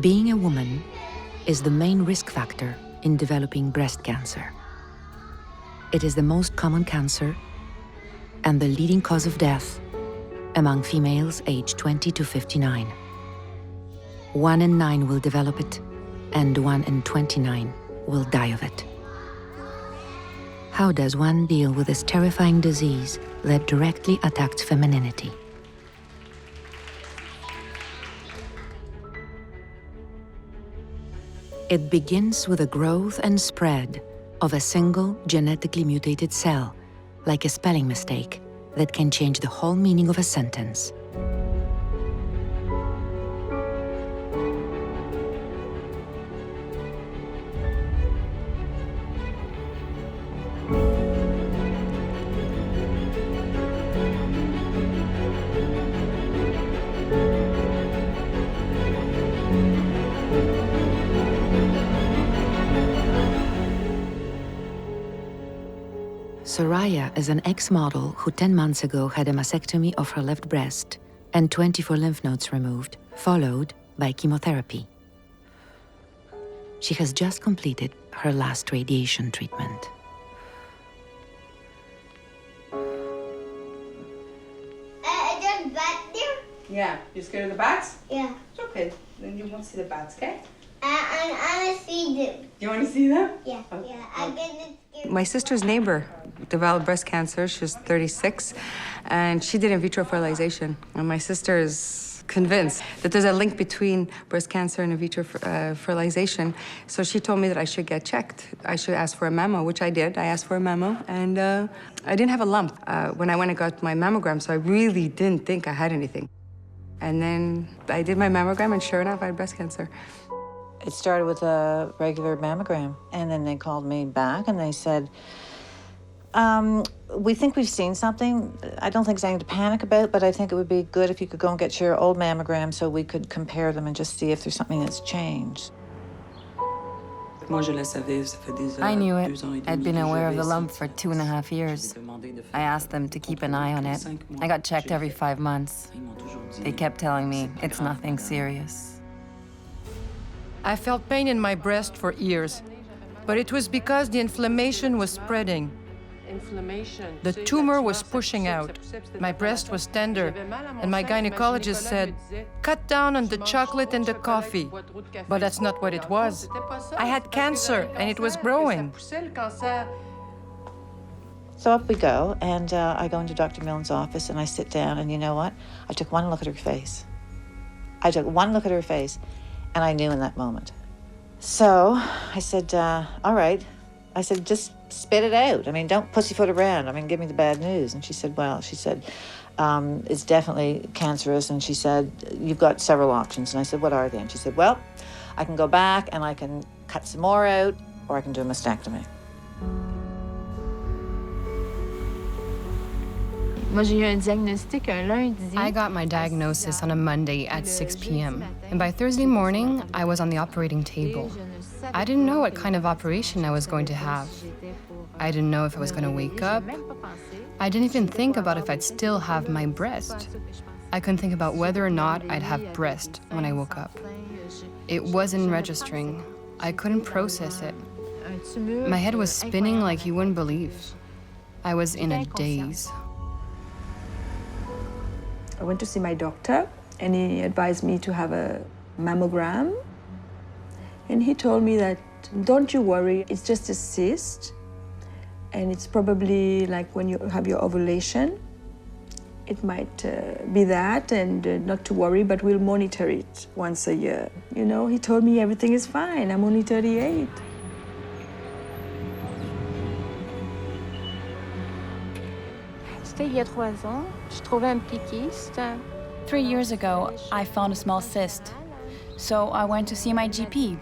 Being a woman is the main risk factor in developing breast cancer. It is the most common cancer and the leading cause of death among females aged 20 to 59. 1 in 9 will develop it, and 1 in 29 will die of it. How does one deal with this terrifying disease that directly attacks femininity? It begins with the growth and spread of a single genetically mutated cell, like a spelling mistake, that can change the whole meaning of a sentence. Soraya is an ex-model who 10 months ago had a mastectomy of her left breast and 24 lymph nodes removed, followed by chemotherapy. She has just completed her last radiation treatment. There's bat there? Yeah. You scared of the bats? Yeah. It's okay. Then you won't see the bats, okay? I want to see them. You want to see them? Yeah. Okay. Yeah. I'm getting scared. My sister's neighbor developed breast cancer. She's 36, and she did in vitro fertilization. And my sister is convinced that there's a link between breast cancer and in vitro fertilization. So she told me that I should get checked. I should ask for a mammo, which I did. I asked for a mammo, and I didn't have a lump when I went and got my mammogram, so I really didn't think I had anything. And then I did my mammogram, and sure enough, I had breast cancer. It started with a regular mammogram, and then they called me back and they said, we think we've seen something. I don't think it's anything to panic about, but I think it would be good if you could go and get your old mammogram so we could compare them and just see if there's something that's changed. I knew it. I'd been aware of the lump for 2.5 years. I asked them to keep an eye on it. I got checked every 5 months. They kept telling me it's nothing serious. I felt pain in my breast for years, but it was because the inflammation was spreading. The tumor was pushing out. My breast was tender, and my gynecologist said, cut down on the chocolate and the coffee. But that's not what it was. I had cancer, and it was growing. So up we go, and I go into Dr. Milne's office, and I sit down, and you know what? I took one look at her face. And I knew in that moment. So I said, all right. I said, just spit it out. I mean, don't pussyfoot around. I mean, give me the bad news. And she said, it's definitely cancerous. And she said, you've got several options. And I said, what are they? And she said, well, I can go back and I can cut some more out, or I can do a mastectomy. I got my diagnosis on a Monday at 6 p.m. And by Thursday morning, I was on the operating table. I didn't know what kind of operation I was going to have. I didn't know if I was going to wake up. I didn't even think about if I'd still have my breast. I couldn't think about whether or not I'd have breast when I woke up. It wasn't registering. I couldn't process it. My head was spinning like you wouldn't believe. I was in a daze. I went to see my doctor, and he advised me to have a mammogram. And he told me that, don't you worry, it's just a cyst. And it's probably like when you have your ovulation. It might be that, and not to worry, but we'll monitor it once a year. You know, he told me everything is fine. I'm only 38. Il y a 3 ans, je trouvais un petit kyste. 3 years ago, I found a small cyst. So I went to see my GP.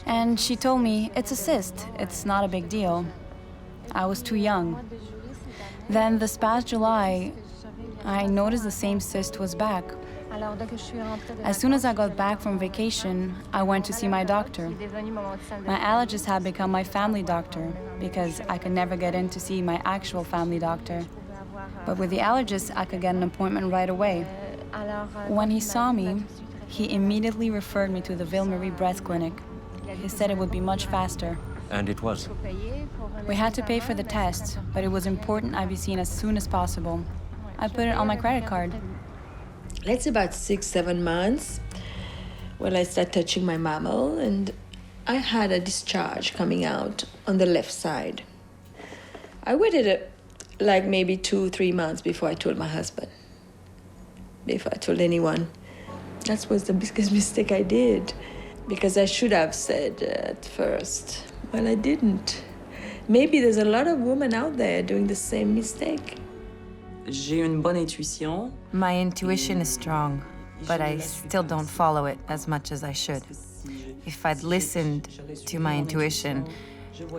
And she told me, it's a cyst, it's not a big deal. I was too young. Then this past July, I noticed the same cyst was back. As soon as I got back from vacation, I went to see my doctor. My allergist had become my family doctor because I could never get in to see my actual family doctor. But with the allergist, I could get an appointment right away. When he saw me, He immediately referred me to the Ville-Marie breast clinic. He said it would be much faster. And it was. We had to pay for the test, but it was important I be seen as soon as possible. I put it on my credit card. It's about 6-7 months when I start touching my mammal, and I had a discharge coming out on the left side. I waited like maybe 2-3 months before I told my husband, before I told anyone. That was the biggest mistake I did, because I should have said at first, but I didn't. Maybe there's a lot of women out there doing the same mistake. My intuition is strong, but I still don't follow it as much as I should. If I'd listened to my intuition,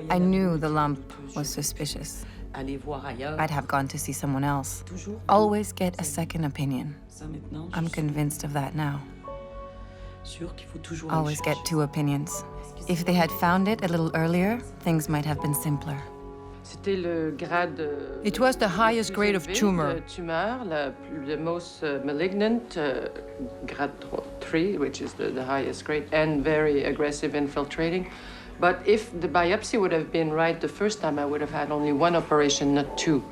I knew the lump was suspicious. I'd have gone to see someone else. Always get a second opinion. I'm convinced of that now. Always get 2 opinions. If they had found it a little earlier, things might have been simpler. It was the highest grade of tumor. The most malignant, grade 3, which is the highest grade, and very aggressive infiltrating. But if the biopsy would have been right the first time, I would have had only 1 operation, not 2.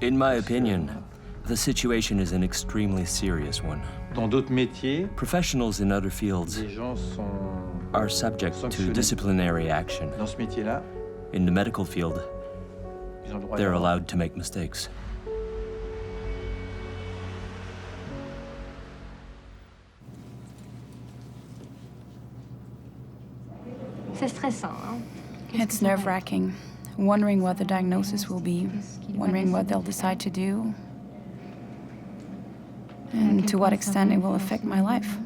In my opinion, the situation is an extremely serious one. Professionals in other fields are subject to disciplinary action. In the medical field, they're allowed to make mistakes. It's nerve-wracking, wondering what the diagnosis will be, wondering what they'll decide to do, and to what extent it will affect my life.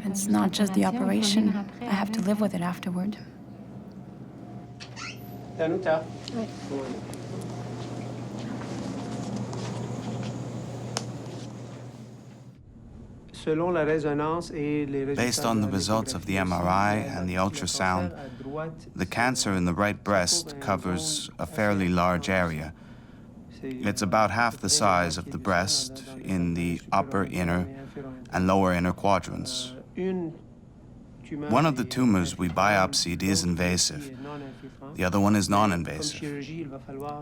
It's not just the operation. I have to live with it afterward. Danuta. Based on the results of the MRI and the ultrasound, the cancer in the right breast covers a fairly large area. It's about half the size of the breast in the upper inner and lower inner quadrants. One of the tumors we biopsied is invasive. The other one is non-invasive.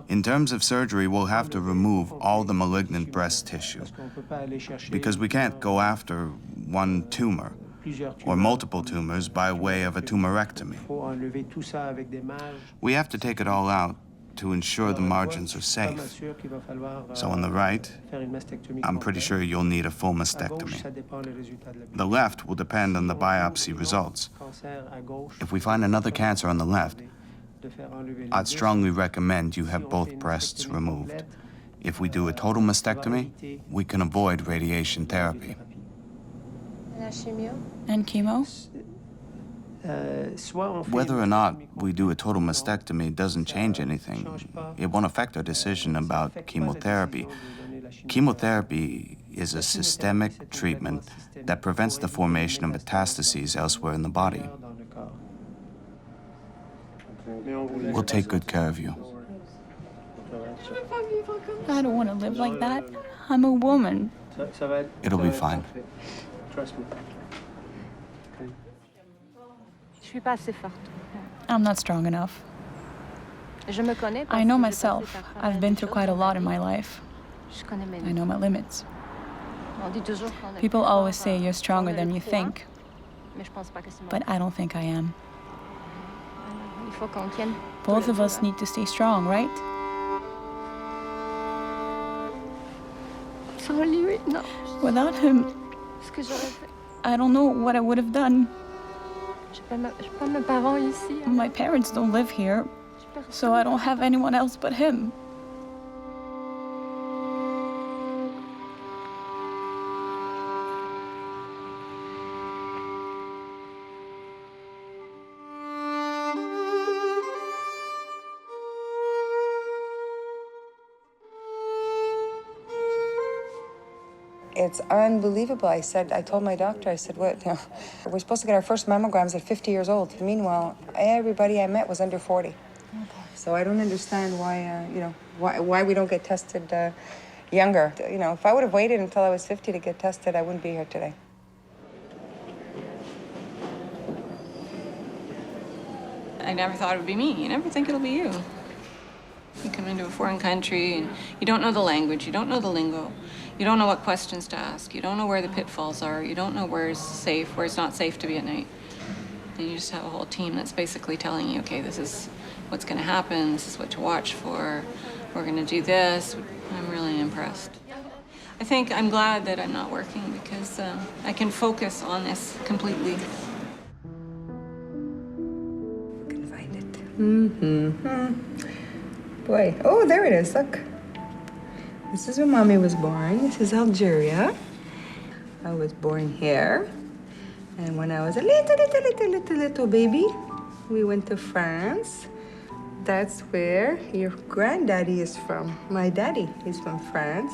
In terms of surgery, we'll have to remove all the malignant breast tissue, because we can't go after one tumor or multiple tumors by way of a tumorectomy. We have to take it all out to ensure the margins are safe. So on the right, I'm pretty sure you'll need a full mastectomy. The left will depend on the biopsy results. If we find another cancer on the left, I'd strongly recommend you have both breasts removed. If we do a total mastectomy, we can avoid radiation therapy. And chemo? Whether or not we do a total mastectomy doesn't change anything. It won't affect our decision about chemotherapy. Chemotherapy is a systemic treatment that prevents the formation of metastases elsewhere in the body. We'll take good care of you. I don't want to live like that. I'm a woman. It'll be fine. Trust me. I'm not strong enough. I know myself. I've been through quite a lot in my life. I know my limits. People always say you're stronger than you think, but I don't think I am. Both of us need to stay strong, right? Without him, I don't know what I would have done. My parents don't live here, so I don't have anyone else but him. It's unbelievable. I told my doctor, I said, what, we're supposed to get our first mammograms at 50 years old. Meanwhile, everybody I met was under 40. Okay. So I don't understand why, why we don't get tested younger. You know, if I would have waited until I was 50 to get tested, I wouldn't be here today. I never thought it would be me. You never think it'll be you. You come into a foreign country and you don't know the language, you don't know the lingo, you don't know what questions to ask, you don't know where the pitfalls are, you don't know where's safe, where it's not safe to be at night. And you just have a whole team that's basically telling you, okay, this is what's gonna happen, this is what to watch for, we're gonna do this. I'm really impressed. I think I'm glad that I'm not working because I can focus on this completely. Boy, oh, there it is, look. This is where Mommy was born. This is Algeria. I was born here. And when I was a little baby, we went to France. That's where your granddaddy is from. My daddy is from France.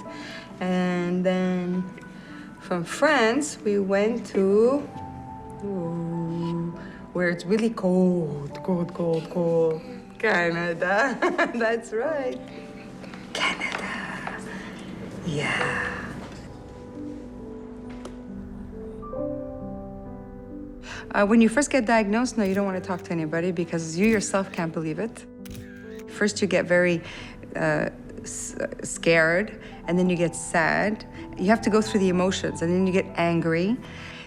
And then from France, we went to where it's really cold, cold. Canada. That's right. Canada. Yeah. When you first get diagnosed, no, you don't want to talk to anybody because you yourself can't believe it. First, you get very scared, and then you get sad. You have to go through the emotions, and then you get angry.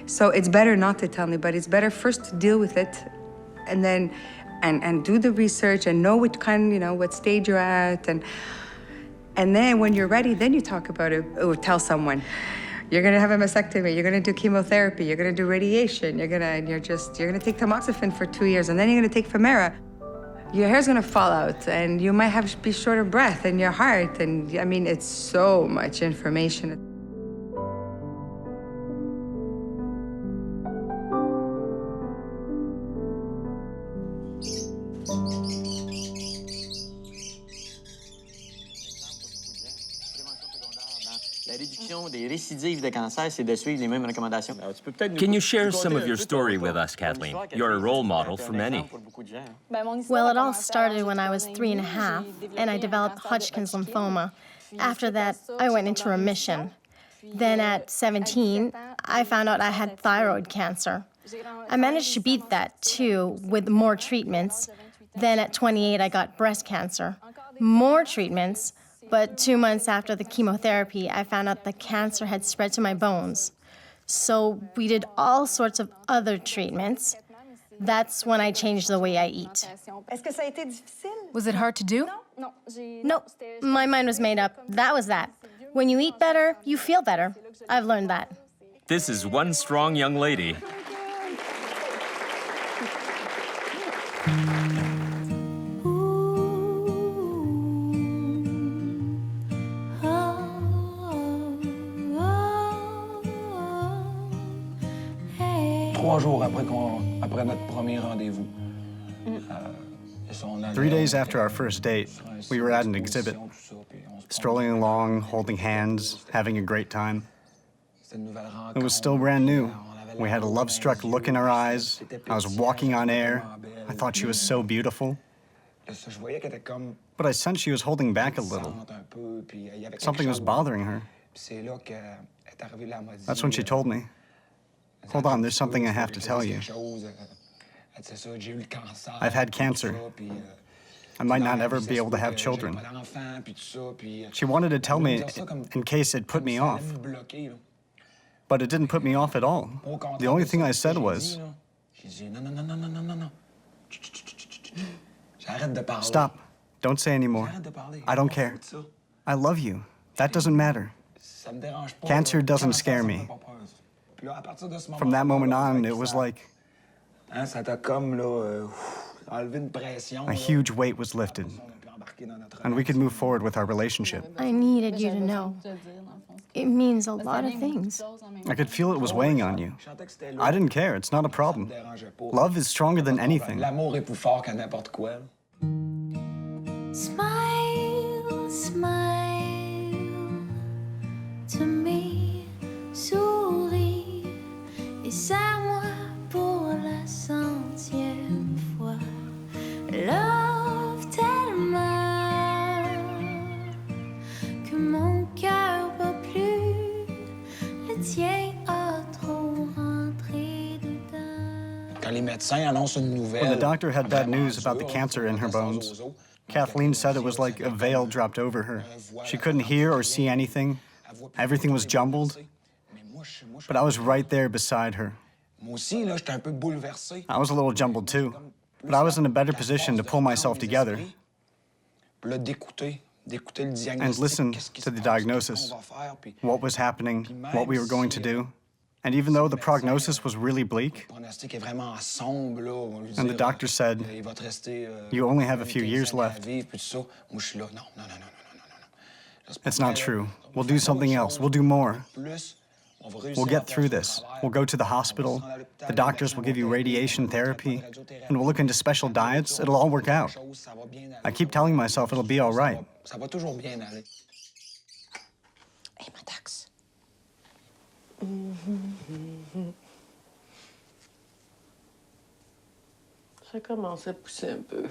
So it's better not to tell anybody. It's better first to deal with it, and then and do the research and know what kind, you know, what stage you're at, and then when you're ready, then you talk about it or tell someone. You're gonna have a mastectomy, you're gonna do chemotherapy, you're gonna do radiation, you're gonna take tamoxifen for 2 years, and then you're gonna take Pamela. Your hair's gonna fall out, and you might have to be short of breath, and your heart, and I mean, it's so much information. Can you share some of your story with us, Kathleen? You're a role model for many. Well, it all started when I was 3.5, and I developed Hodgkin's lymphoma. After that, I went into remission. Then at 17, I found out I had thyroid cancer. I managed to beat that, too, with more treatments. Then at 28, I got breast cancer. More treatments. But 2 months after the chemotherapy, I found out the cancer had spread to my bones. So we did all sorts of other treatments. That's when I changed the way I eat. Was it hard to do? Nope, my mind was made up. That was that. When you eat better, you feel better. I've learned that. This is one strong young lady. Three days after our first date, we were at an exhibit, strolling along, holding hands, having a great time. It was still brand new. We had a love-struck look in our eyes. I was walking on air. I thought she was so beautiful. But I sensed she was holding back a little. Something was bothering her. That's when she told me, "Hold on, there's something I have to tell you. I've had cancer. I might not ever be able to have children." She wanted to tell me in case it put me off. But it didn't put me off at all. The only thing I said was, "Stop. Don't say anymore. I don't care. I love you. That doesn't matter. Cancer doesn't scare me." From that moment on, it was like a huge weight was lifted, and we could move forward with our relationship. I needed you to know. It means a lot of things. I could feel it was weighing on you. I didn't care. It's not a problem. Love is stronger than anything. Smile, smile to me, souris et serre-moi pour la 100e fois. Love tellement que mon cœur When the doctor had bad news about the cancer in her bones, Kathleen said it was like a veil dropped over her. She couldn't hear or see anything. Everything was jumbled. But I was right there beside her. I was a little jumbled too, but I was in a better position to pull myself together and listen to the diagnosis, what was happening, what we were going to do. And even though the prognosis was really bleak, and the doctor said, you only have a few years left. It's not true. We'll do something else. We'll do more. We'll get through this. We'll go to the hospital. The doctors will give you radiation therapy, and we'll look into special diets. It'll all work out. I keep telling myself it'll be all right. Hey, my ducks.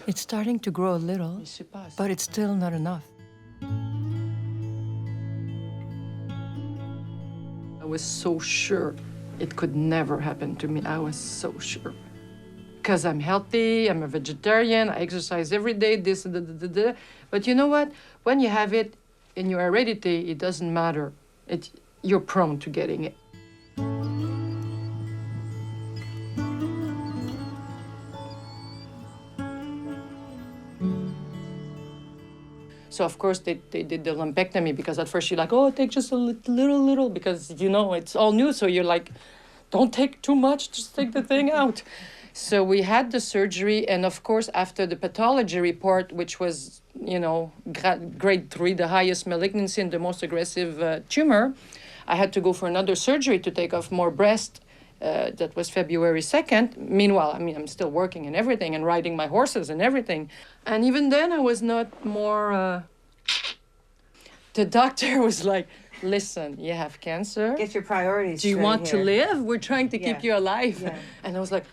It's starting to grow a little, but it's still not enough. I was so sure it could never happen to me. I was so sure. Because I'm healthy, I'm a vegetarian, I exercise every day, this, But you know what? When you have it in your heredity, it doesn't matter. You're prone to getting it. So, of course, they did the lumpectomy because at first you're like, oh, take just a little, because, you know, it's all new. So you're like, don't take too much, just take the thing out. So we had the surgery. And, of course, after the pathology report, which was, you know, grade 3, the highest malignancy and the most aggressive tumor, I had to go for another surgery to take off more breast. That was February 2nd. Meanwhile, I mean, I'm still working and everything and riding my horses and everything. And even then, I was not more... The doctor was like, listen, you have cancer. Get your priorities Do you straight want to here. live? We're trying to keep you alive. Yeah. And I was like,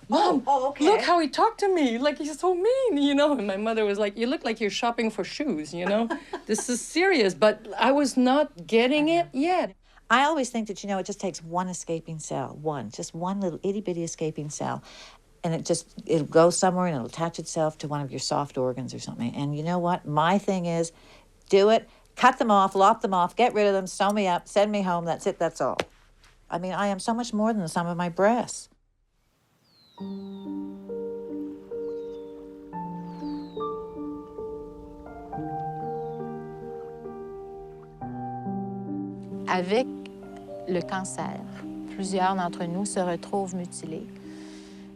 Mom, okay. look how he talked to me. Like, he's so mean, you know? And my mother was like, you look like you're shopping for shoes, you know? This is serious. But I was not getting it yet. I always think that, you know, it just takes one escaping cell, just one little itty-bitty escaping cell. And it'll go somewhere and it'll attach itself to one of your soft organs or something. And you know what? My thing is, do it, cut them off, lop them off, get rid of them, sew me up, send me home, that's it, that's all. I mean, I am so much more than the sum of my breasts. Avec le cancer, plusieurs d'entre nous se retrouvent mutilés.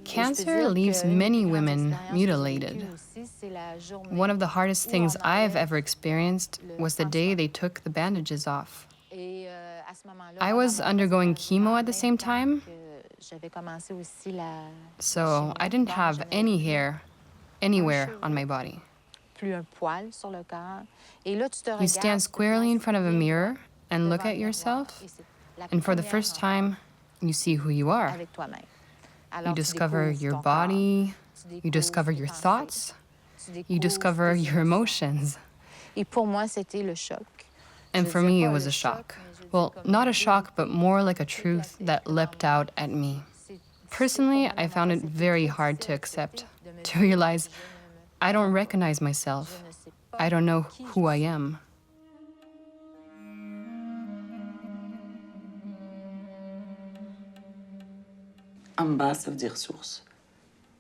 Cancer leaves many women mutilated. One of the hardest things I've ever experienced was the day they took the bandages off. I was undergoing chemo at the same time, so I didn't have any hair anywhere on my body. You stand squarely in front of a mirror and look at yourself, and for the first time, you see who you are. You discover your body, you discover your thoughts, you discover your emotions. And for me, it was a shock. Well, not a shock, but more like a truth that leapt out at me. Personally, I found it very hard to accept, to realize I don't recognize myself. I don't know who I am. Amba, ça veut dire source.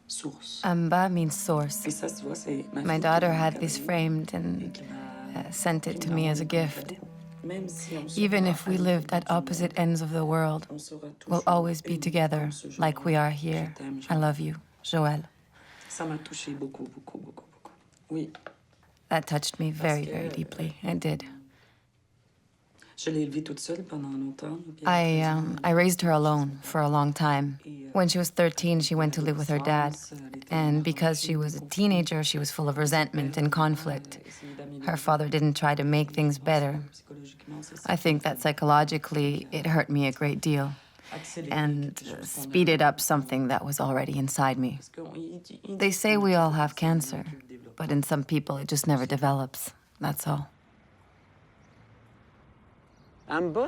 Source. Amba means source. My daughter had this framed and sent it to me as a gift. Even if we lived at opposite ends of the world, we'll always be together like we are here. I love you, Joël. That touched me very, very deeply. It did. I raised her alone for a long time. When she was 13, she went to live with her dad. And because she was a teenager, she was full of resentment and conflict. Her father didn't try to make things better. I think that psychologically, it hurt me a great deal and speeded up something that was already inside me. They say we all have cancer, but in some people, it just never develops. That's all. Amba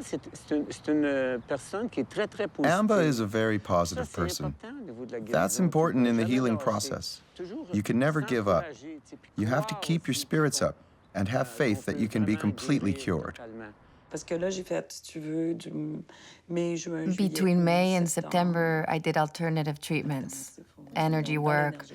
is a very positive person. That's important in the healing process. You can never give up. You have to keep your spirits up and have faith that you can be completely cured. Between May and September, I did alternative treatments, energy work.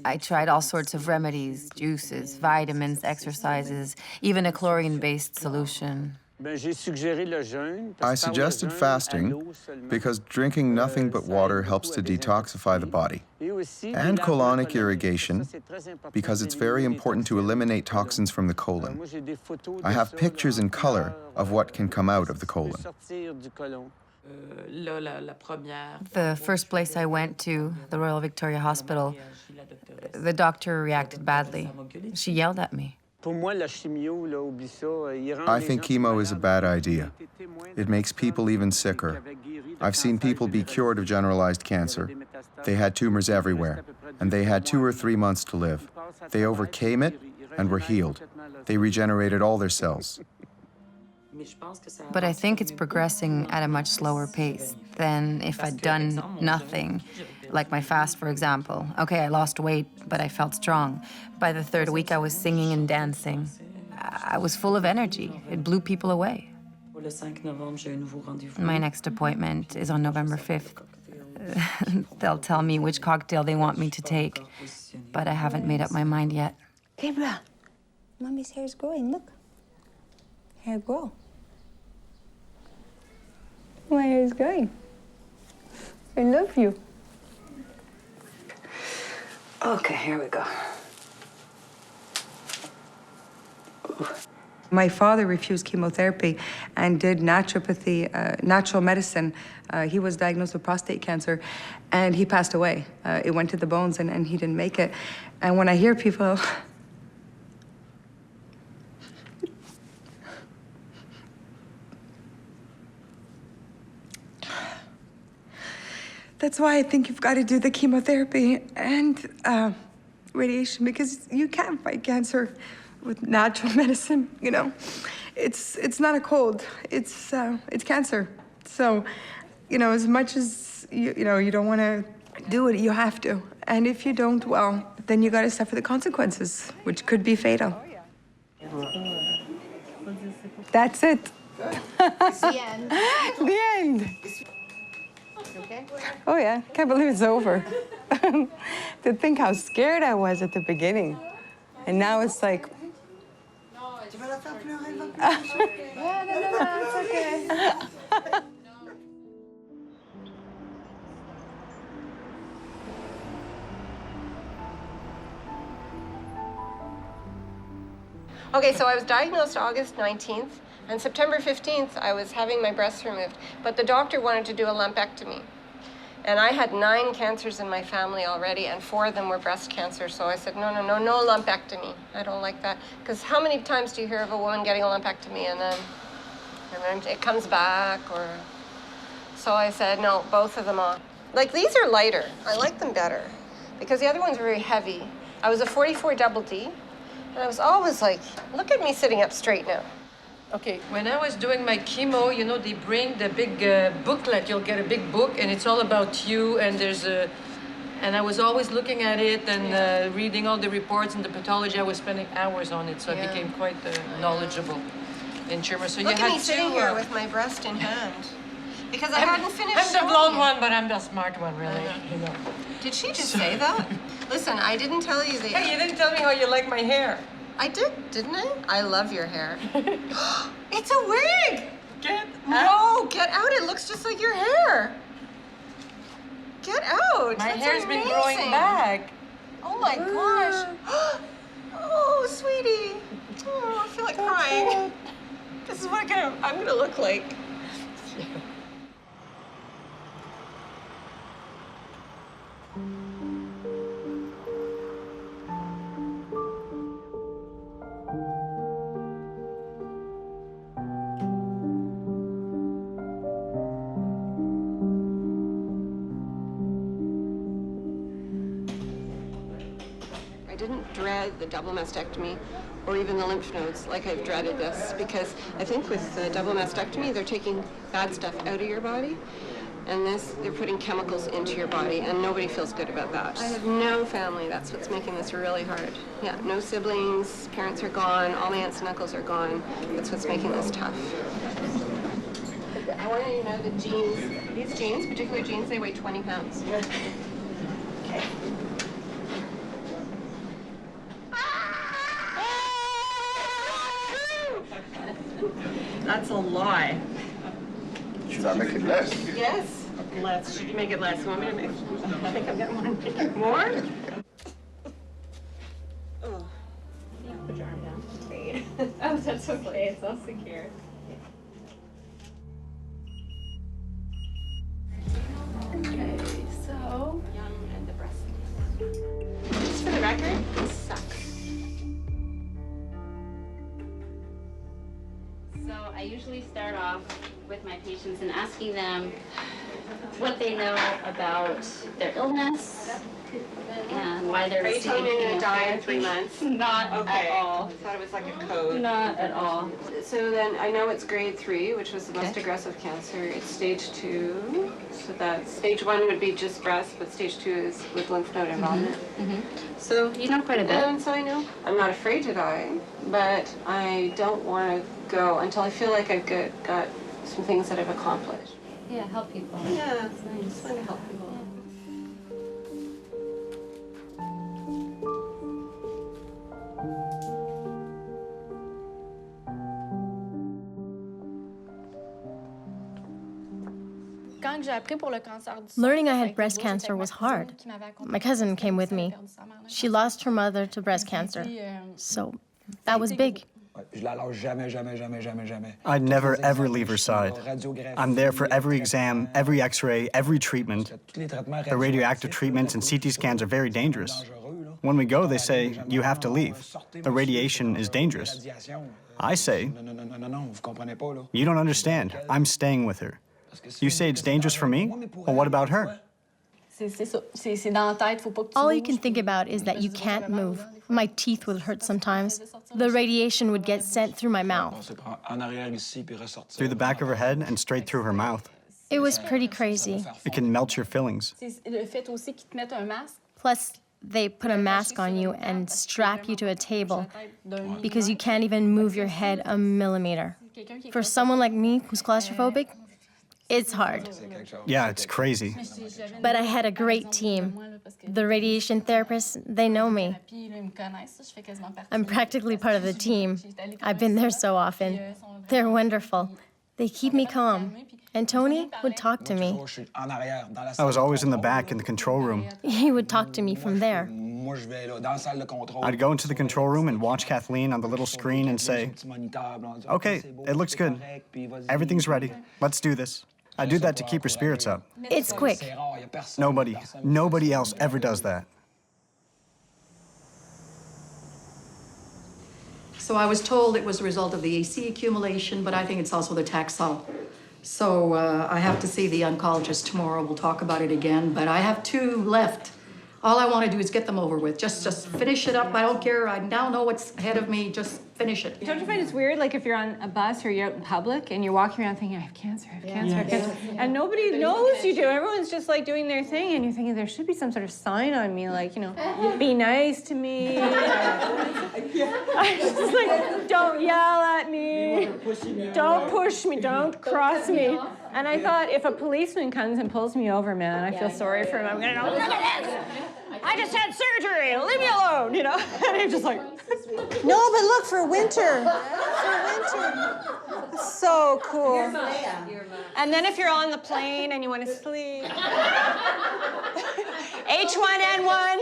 I tried all sorts of remedies, juices, vitamins, exercises, even a chlorine-based solution. I suggested fasting because drinking nothing but water helps to detoxify the body, and colonic irrigation because it's very important to eliminate toxins from the colon. I have pictures in color of what can come out of the colon. The first place I went to, the Royal Victoria Hospital, the doctor reacted badly. She yelled at me. I think chemo is a bad idea. It makes people even sicker. I've seen people be cured of generalized cancer. They had tumors everywhere, and they had 2 or 3 months to live. They overcame it and were healed. They regenerated all their cells. But I think it's progressing at a much slower pace than if I'd done nothing. Like my fast, for example. Okay, I lost weight, but I felt strong. By the 3rd week, I was singing and dancing. I was full of energy. It blew people away. My next appointment is on November 5th. They'll tell me which cocktail they want me to take, but I haven't made up my mind yet. Gabriel, Mommy's hair is growing, look. Hair grow. My hair is growing. I love you. Okay, here we go. My father refused chemotherapy and did naturopathy, natural medicine. He was diagnosed with prostate cancer, and he passed away. It went to the bones, and he didn't make it. And when I hear people... That's why I think you've got to do the chemotherapy and radiation, because you can't fight cancer with natural medicine, you know. It's not a cold, it's cancer. So, you know, as much as, you don't want to do it, you have to. And if you don't, well, then you got to suffer the consequences, which could be fatal. That's it. The end. The end. Okay? Oh yeah, can't believe it's over. To think how scared I was at the beginning. And now it's like... It's okay. Okay, so I was diagnosed August 19th, and September 15th, I was having my breasts removed, but the doctor wanted to do a lumpectomy. And I had 9 cancers in my family already, and 4 of them were breast cancer, so I said, no lumpectomy. I don't like that. Because how many times do you hear of a woman getting a lumpectomy and then it comes back, or... So I said, no, both of them off. Like, these are lighter. I like them better, because the other ones were very heavy. I was a 44 double D, and I was always like, look at me sitting up straight now. Okay, when I was doing my chemo, you know, they bring the big booklet. You'll get a big book, and it's all about you, and there's a... And I was always looking at it and reading all the reports and the pathology. I was spending hours on it, so I became quite knowledgeable in tumor. So Look you at had me sitting to, here with my breast in hand. Because I hadn't finished I'm the showing blonde you. one, but I'm the smart one, really. You know. Did she just say that? Listen, I didn't tell you the... Hey, you didn't tell me how you like my hair. I did, didn't I? I love your hair. It's a wig! Get out. No, get out. It looks just like your hair. Get out. My That's hair's amazing. been growing back. Oh my gosh. Oh, sweetie. Oh, I feel like crying. This is what I'm gonna look like. I didn't dread the double mastectomy or even the lymph nodes, like I've dreaded this, because I think with double mastectomy, they're taking bad stuff out of your body, and this, they're putting chemicals into your body, and nobody feels good about that. I have no family. That's what's making this really hard. Yeah, no siblings, parents are gone, all my aunts and uncles are gone. That's what's making this tough. I want you to know that jeans, these jeans, particular jeans, they weigh 20 pounds. Okay. That's a lie. Should I make it less? Yes. Less. Should you make it less? You want me to make? I think I've got one. Make it more. Oh. Put your arm down. Great. Oh, that's okay. It's all secure. Okay, so young and the breast. Just for the record, this sucks. So I usually start off with my patients and asking them what they know about their illness and why they're receiving Are you telling me you're going to die in 3 chemotherapy. months? Not Okay. at all. I thought it was like a code. Not at all. So then I know it's grade 3, which was the most aggressive cancer. It's stage 2. So that stage 1 would be just breast, but stage 2 is with lymph node involvement. So you know quite a bit. And so I know. I'm not afraid to die, but I don't want to go until I feel like I've got some things that I've accomplished. Yeah, help people. Yeah, that's nice. I just want to help people. Learning I had breast cancer was hard. My cousin came with me. She lost her mother to breast cancer, so that was big. I'd never, ever leave her side. I'm there for every exam, every x-ray, every treatment. The radioactive treatments and CT scans are very dangerous. When we go, they say, you have to leave. The radiation is dangerous. I say, you don't understand. I'm staying with her. You say it's dangerous for me? Well, what about her? All you can think about is that you can't move. My teeth would hurt sometimes. The radiation would get sent through my mouth. Through the back of her head and straight through her mouth. It was pretty crazy. It can melt your fillings. Plus, they put a mask on you and strap you to a table because you can't even move your head a millimeter. For someone like me who's claustrophobic, it's hard. Yeah, it's crazy. But I had a great team. The radiation therapists, they know me. I'm practically part of the team. I've been there so often. They're wonderful. They keep me calm. And Tony would talk to me. I was always in the back in the control room. He would talk to me from there. I'd go into the control room and watch Kathleen on the little screen and say, okay, it looks good. Everything's ready. Let's do this. I do that to keep her spirits up. It's quick. Nobody else ever does that. So I was told it was a result of the AC accumulation, but I think it's also the Taxol. So I have to see the oncologist tomorrow. We'll talk about it again, but I have 2 left. All I want to do is get them over with. Just finish it up. I don't care. I now know what's ahead of me. Just finish it. Don't you find it's weird, like if you're on a bus or you're out in public and you're walking around thinking, I have cancer, I have cancer, I have cancer, and nobody knows you do. Everyone's just like doing their thing, and you're thinking there should be some sort of sign on me, like, you know, be nice to me. I'm just like, don't yell at me, don't push me, don't cross me. And I thought, if a policeman comes and pulls me over, man, I feel sorry for him. I'm gonna go, look at this! I just had surgery, leave me alone, you know? And I'm just like, no, but look, for winter. For winter. So cool. And then if you're on the plane and you want to sleep. H1N1.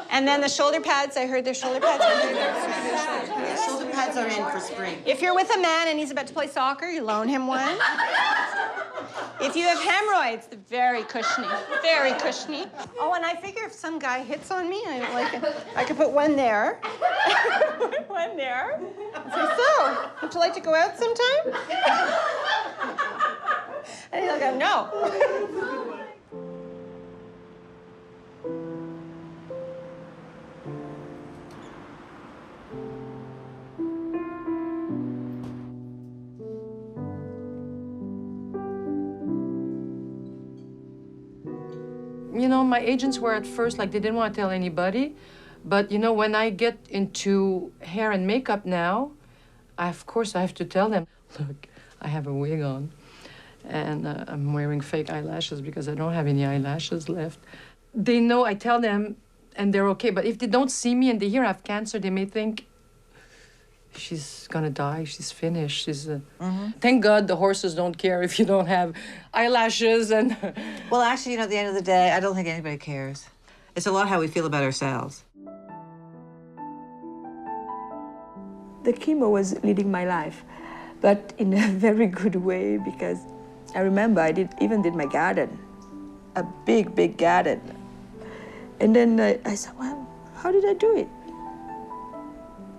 And then the shoulder pads, I heard their shoulder pads are there. Shoulder pads are in for spring. If you're with a man and he's about to play soccer, you loan him one. If you have hemorrhoids, they're very cushiony, very cushiony. Oh, and I figure if some guy hits on me, I don't like it, I could put one there, put one there. And say, so, would you like to go out sometime? And he'll go, no. know, my agents were at first like, they didn't want to tell anybody. But, you know, when I get into hair and makeup now, of course I have to tell them, look, I have a wig on. And I'm wearing fake eyelashes because I don't have any eyelashes left. They know, I tell them, and they're okay. But if they don't see me and they hear I have cancer, they may think, she's gonna die, she's finished. Thank God the horses don't care if you don't have eyelashes and... Well, actually, you know, at the end of the day, I don't think anybody cares. It's a lot how we feel about ourselves. The chemo was leading my life, but in a very good way, because I remember I even did my garden, a big, big garden. And then I said, well, how did I do it?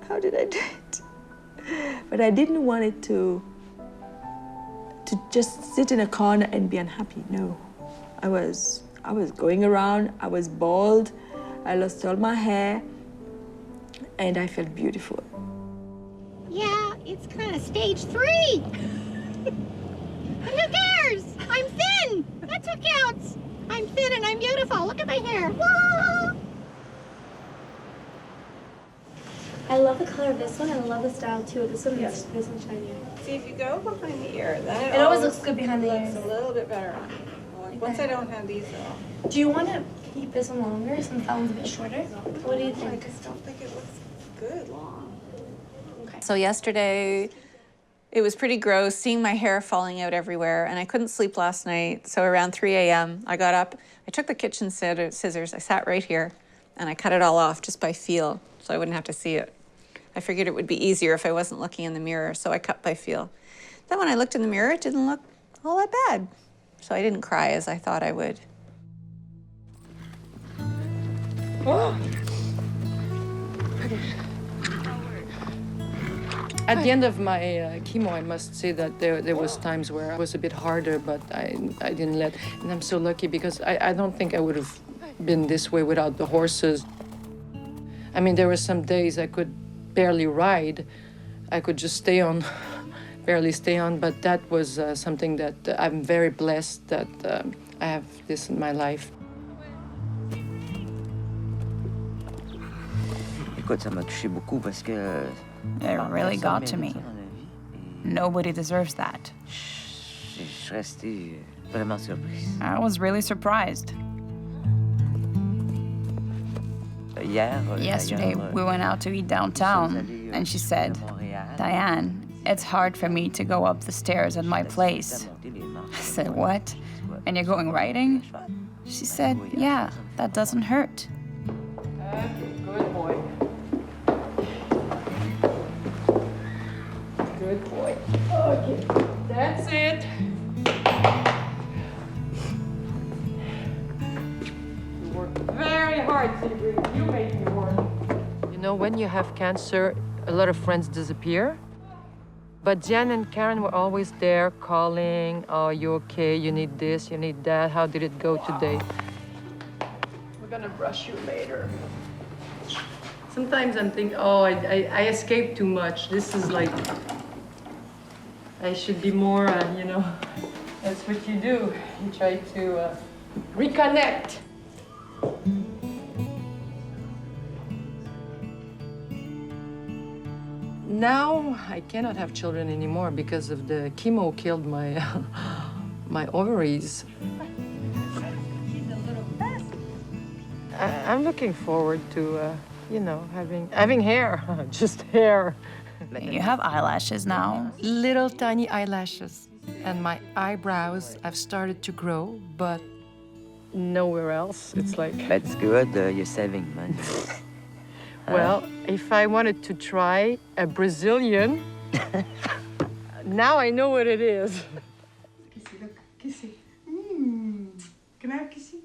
How did I do it? But I didn't want it to just sit in a corner and be unhappy. No, I was going around. I was bald. I lost all my hair, and I felt beautiful. Yeah, it's kind of stage 3. Who cares? I'm thin. That's what counts. I'm thin and I'm beautiful. Look at my hair. Woo! I love the color of this one, and I love the style too. This one is nice and shiny. See, if you go behind the ear, then It always looks good behind the ears. Looks a little bit better. Once I don't have these though. Do you want to keep this one longer since that one's a bit shorter? What do you think? I just don't think it looks good long. So yesterday, it was pretty gross, seeing my hair falling out everywhere, and I couldn't sleep last night. So around 3 a.m., I got up, I took the kitchen scissors, I sat right here, and I cut it all off just by feel, so I wouldn't have to see it. I figured it would be easier if I wasn't looking in the mirror, so I cut by feel. Then when I looked in the mirror, it didn't look all that bad. So I didn't cry as I thought I would. Oh. At the end of my chemo, I must say that there was times where I was a bit harder, but I didn't let. And I'm so lucky because I don't think I would have been this way without the horses. I mean, there were some days I could barely ride. I could just stay on, barely stay on, but that was something that I'm very blessed that I have this in my life. Écoute, ça m'a touché beaucoup parce que... It really got to me. Nobody deserves that. Je suis restée vraiment surprise. I was really surprised. Yesterday, we went out to eat downtown, and she said, Diane, it's hard for me to go up the stairs at my place. I said, what? And you're going riding? She said, yeah, that doesn't hurt. Good boy. Good boy. Okay, that's it. You worked very hard, Sigrid. You made me work. You know, when you have cancer, a lot of friends disappear. But Jan and Karen were always there calling, oh, you okay? You need this, you need that. How did it go today? We're gonna brush you later. Sometimes I'm thinking, oh, I escape too much. This is like, I should be more, you know, that's what you do. You try to reconnect. Now, I cannot have children anymore because of the chemo killed my, my ovaries. I'm looking forward to, you know, having hair, just hair. You have eyelashes now. Little tiny eyelashes. And my eyebrows have started to grow, but nowhere else. It's like... That's good, you're saving money. Well, if I wanted to try a Brazilian, now I know what it is. Kissy, look, Kissy. Can I have Kissy?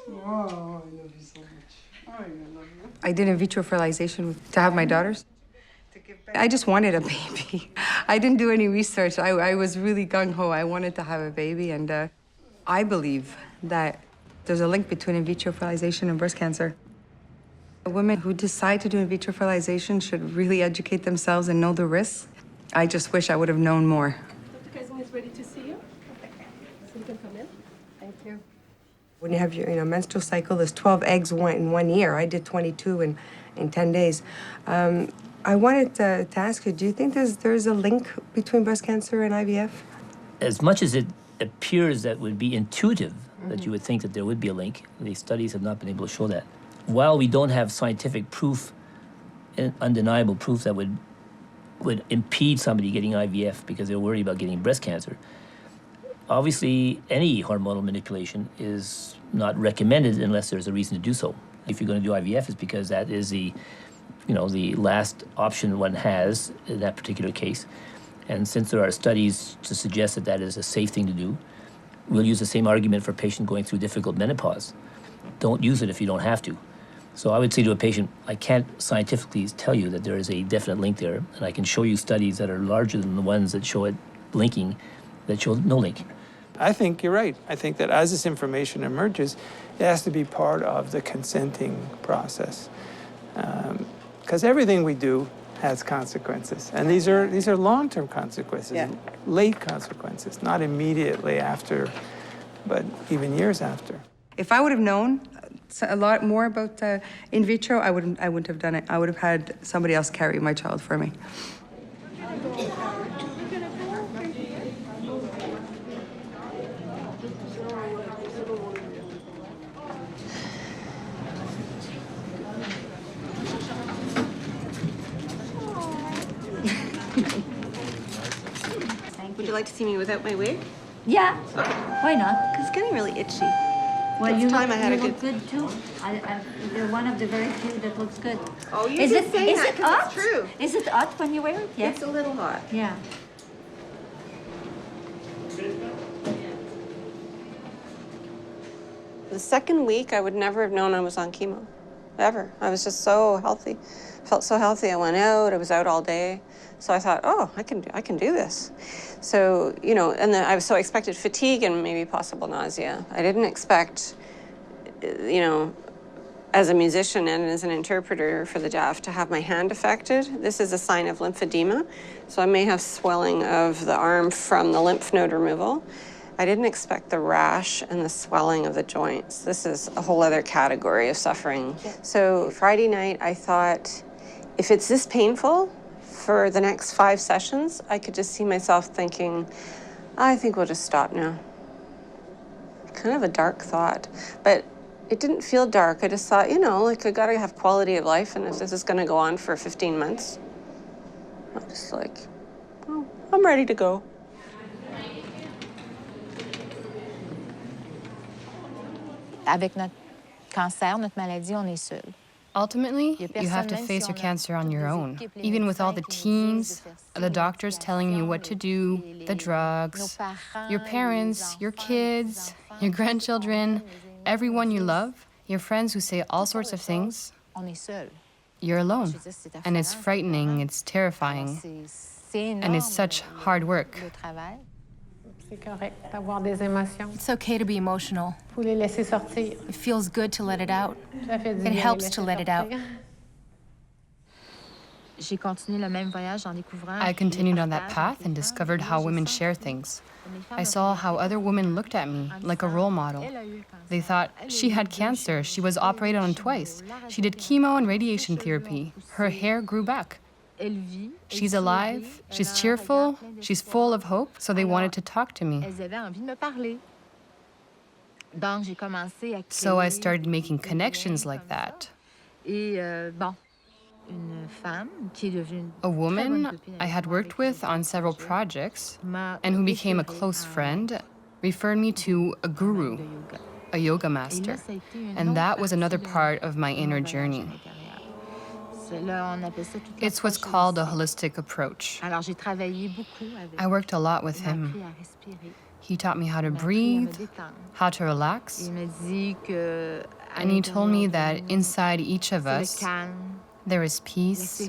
Oh, I love you so much. Oh, I love you. I did in vitro fertilization to have my daughters. I just wanted a baby. I didn't do any research. I was really gung-ho. I wanted to have a baby, and I believe that there's a link between in vitro fertilization and breast cancer. Women who decide to do in vitro fertilization should really educate themselves and know the risks. I just wish I would have known more. Dr. Kathleen is ready to see you. So you can come in. Thank you. When you have your menstrual cycle, there's 12 eggs in 1 year. I did 22 in 10 days. I wanted to ask you, do you think there's a link between breast cancer and IVF? As much as it appears that would be intuitive, that you would think that there would be a link, the studies have not been able to show that. While we don't have scientific proof, undeniable proof that would impede somebody getting IVF because they're worried about getting breast cancer, obviously any hormonal manipulation is not recommended unless there's a reason to do so. If you're going to do IVF, it's because that is the last option one has in that particular case. And since there are studies to suggest that that is a safe thing to do, we'll use the same argument for a patient going through difficult menopause. Don't use it if you don't have to. So I would say to a patient, I can't scientifically tell you that there is a definite link there, and I can show you studies that are larger than the ones that show it linking, that show no link. I think you're right. I think that as this information emerges, it has to be part of the consenting process. Because everything we do has consequences. And these are long-term consequences, late consequences, not immediately after, but even years after. If I would have known a lot more about in vitro, I wouldn't have done it. I would have had somebody else carry my child for me. Would you like to see me without my wig? Yeah. Why not? Because it's getting really itchy. Well, It's you time look, I had you a look good... good too. You're one of the very few that looks good. Oh, you is just it, say is that it 'cause hot? it's true. Is it hot when you wear it? Yeah. It's a little hot. Yeah. The second week, I would never have known I was on chemo, ever. I was just so healthy, felt so healthy. I went out, I was out all day. So I thought, oh, I can do this. So, and then I expected fatigue and maybe possible nausea. I didn't expect, as a musician and as an interpreter for the deaf, to have my hand affected. This is a sign of lymphedema. So I may have swelling of the arm from the lymph node removal. I didn't expect the rash and the swelling of the joints. This is a whole other category of suffering. So Friday night, I thought, if it's this painful for the next 5 sessions, I could just see myself thinking, I think we'll just stop now. Kind of a dark thought, but it didn't feel dark. I just thought, I gotta have quality of life, and if this is gonna go on for 15 months, I'm just like, oh, I'm ready to go. Avec notre cancer, notre maladie, on est seul. Ultimately, you have to face your cancer on your own, even with all the teams, the doctors telling you what to do, the drugs, your parents, your kids, your grandchildren, everyone you love, your friends who say all sorts of things. You're alone. And it's frightening, it's terrifying, and it's such hard work. It's okay to be emotional. It feels good to let it out. It helps to let it out. I continued on that path and discovered how women share things. I saw how other women looked at me like a role model. They thought, she had cancer, she was operated on twice. She did chemo and radiation therapy. Her hair grew back. She's alive, she's cheerful, she's full of hope, so they wanted to talk to me. So I started making connections like that. A woman I had worked with on several projects and who became a close friend referred me to a guru, a yoga master, and that was another part of my inner journey. It's what's called a holistic approach. I worked a lot with him. He taught me how to breathe, how to relax, and he told me that inside each of us, there is peace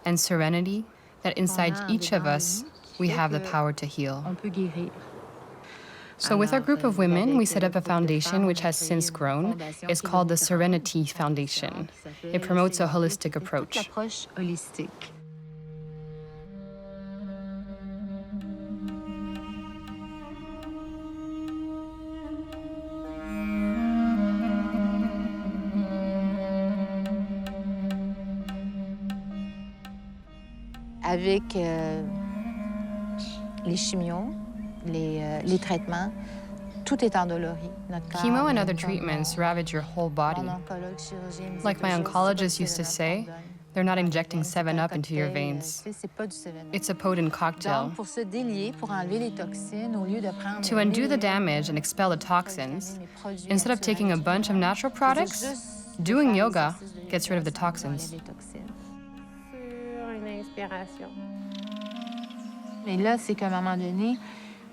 and serenity, that inside each of us, we have the power to heal. So with our group of women, we set up a foundation which has since grown. It's called the Serenity Foundation. It promotes a holistic approach. avec les chimios, les traitements, tout est endolori. Chemo and other treatments ravage your whole body. Like my oncologist used to say, they're not injecting 7-Up into your veins. It's a potent cocktail. To undo the damage and expel the toxins, instead of taking a bunch of natural products, doing yoga gets rid of the toxins.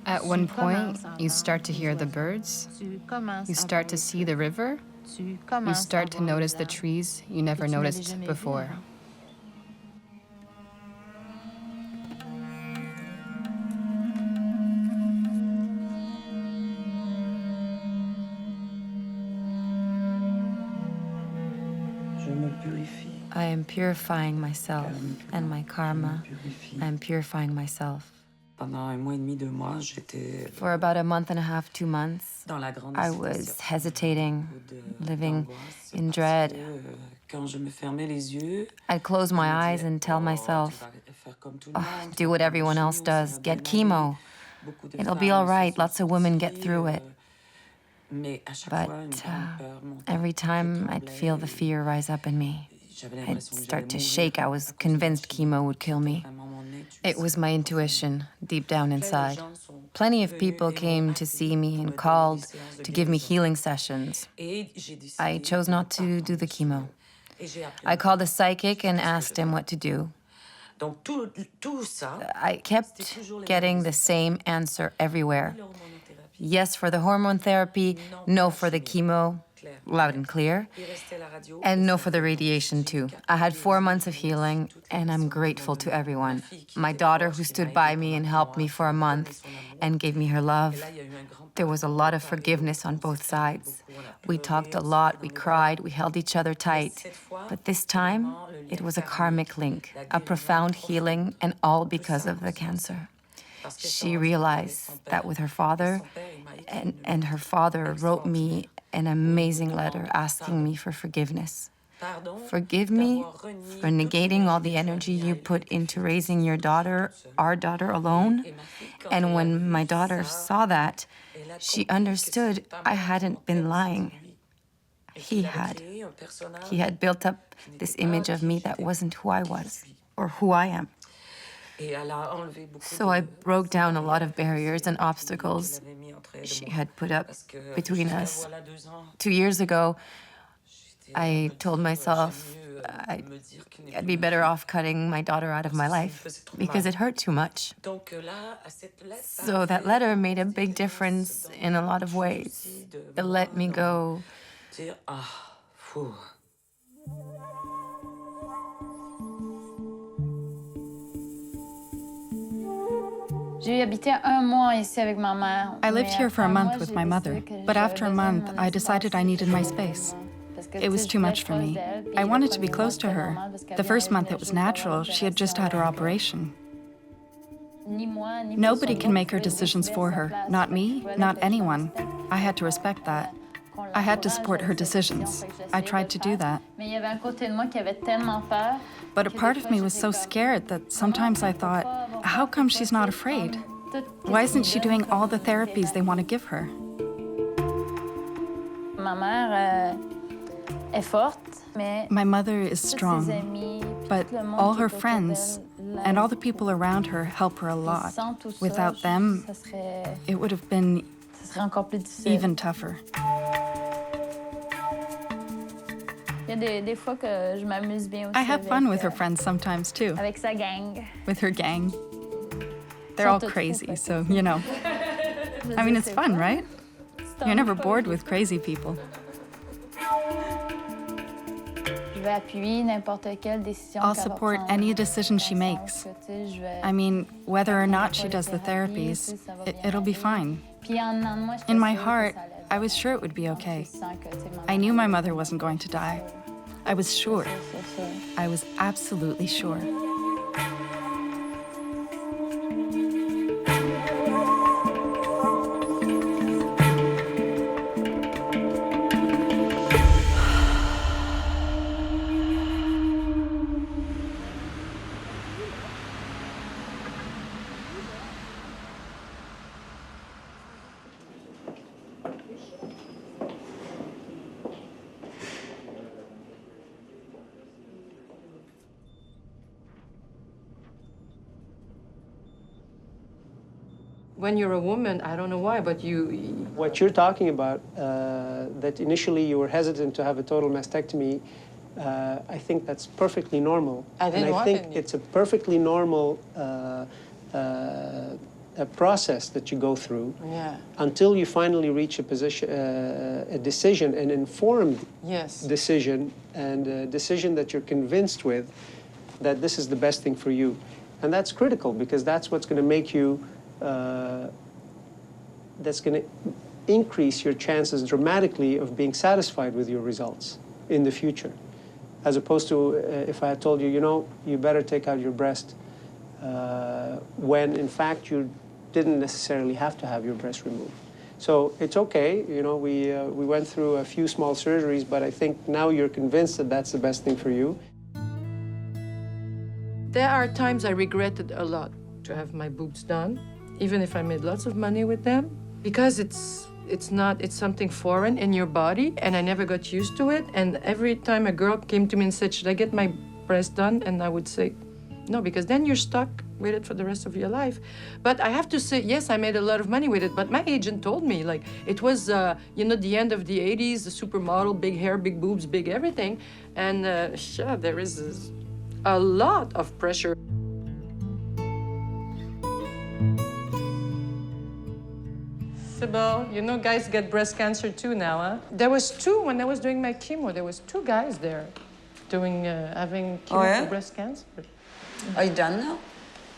At one point, you start to hear the birds, you start to see the river, you start to notice the trees you never noticed before. I am purifying myself and my karma. I am purifying myself. For about a month and a half, 2 months, I was hesitating, living in dread. I'd close my eyes and tell myself, oh, do what everyone else does, get chemo. It'll be all right, lots of women get through it. But every time I'd feel the fear rise up in me, I'd start to shake. I was convinced chemo would kill me. It was my intuition, deep down inside. Plenty of people came to see me and called to give me healing sessions. I chose not to do the chemo. I called a psychic and asked him what to do. I kept getting the same answer everywhere. Yes for the hormone therapy, no for the chemo, loud and clear, and no for the radiation too. I had 4 months of healing, and I'm grateful to everyone. My daughter who stood by me and helped me for a month and gave me her love. There was a lot of forgiveness on both sides. We talked a lot, we cried, we held each other tight. But this time, it was a karmic link, a profound healing, and all because of the cancer. She realized that with her father, and her father wrote me an amazing letter asking me for forgiveness. Forgive me for negating all the energy you put into raising your daughter, our daughter, alone. And when my daughter saw that, she understood I hadn't been lying. He had. He had built up this image of me that wasn't who I was, or who I am. So I broke down a lot of barriers and obstacles she had put up between us. 2 years ago, I told myself I'd be better off cutting my daughter out of my life because it hurt too much. So that letter made a big difference in a lot of ways. It let me go. I lived here for a month with my mother, but after a month, I decided I needed my space. It was too much for me. I wanted to be close to her. The first month it was natural. She had just had her operation. Nobody can make her decisions for her. Not me, not anyone. I had to respect that. I had to support her decisions. I tried to do that. But a part of me was so scared that sometimes I thought, how come she's not afraid? Why isn't she doing all the therapies they want to give her? My mother is strong, but all her friends and all the people around her help her a lot. Without them, it would have been even tougher. I have fun with her friends sometimes too. With her gang. They're all crazy, so, you know. I mean, it's fun, right? You're never bored with crazy people. I'll support any decision she makes. I mean, whether or not she does the therapies, it'll be fine. In my heart, I was sure it would be okay. I knew my mother wasn't going to die. I was sure. I was absolutely sure. when you're a woman, I don't know why, but you... What you're talking about, that initially you were hesitant to have a total mastectomy, I think that's perfectly normal. I think it's a perfectly normal a process that you go through until you finally reach a position, a decision, an informed decision, and a decision that you're convinced with that this is the best thing for you. And that's critical because that's what's going to make you, that's going to increase your chances dramatically of being satisfied with your results in the future. As opposed to if I had told you, you know, you better take out your breast when in fact you didn't necessarily have to have your breast removed. So it's okay, you know, we went through a few small surgeries, but I think now you're convinced that that's the best thing for you. There are times I regretted a lot to have my boobs done, even if I made lots of money with them, because it's something foreign in your body, and I never got used to it. And every time a girl came to me and said, should I get my breast done? And I would say, no, because then you're stuck with it for the rest of your life. But I have to say, yes, I made a lot of money with it, but my agent told me, like, it was, you know, the end of the 80s, the supermodel, big hair, big boobs, big everything. And yeah, there is a lot of pressure. Sybil, you know guys get breast cancer too now, huh? There was two, when I was doing my chemo, there was two guys there doing, having chemo for breast cancer. Are you done now?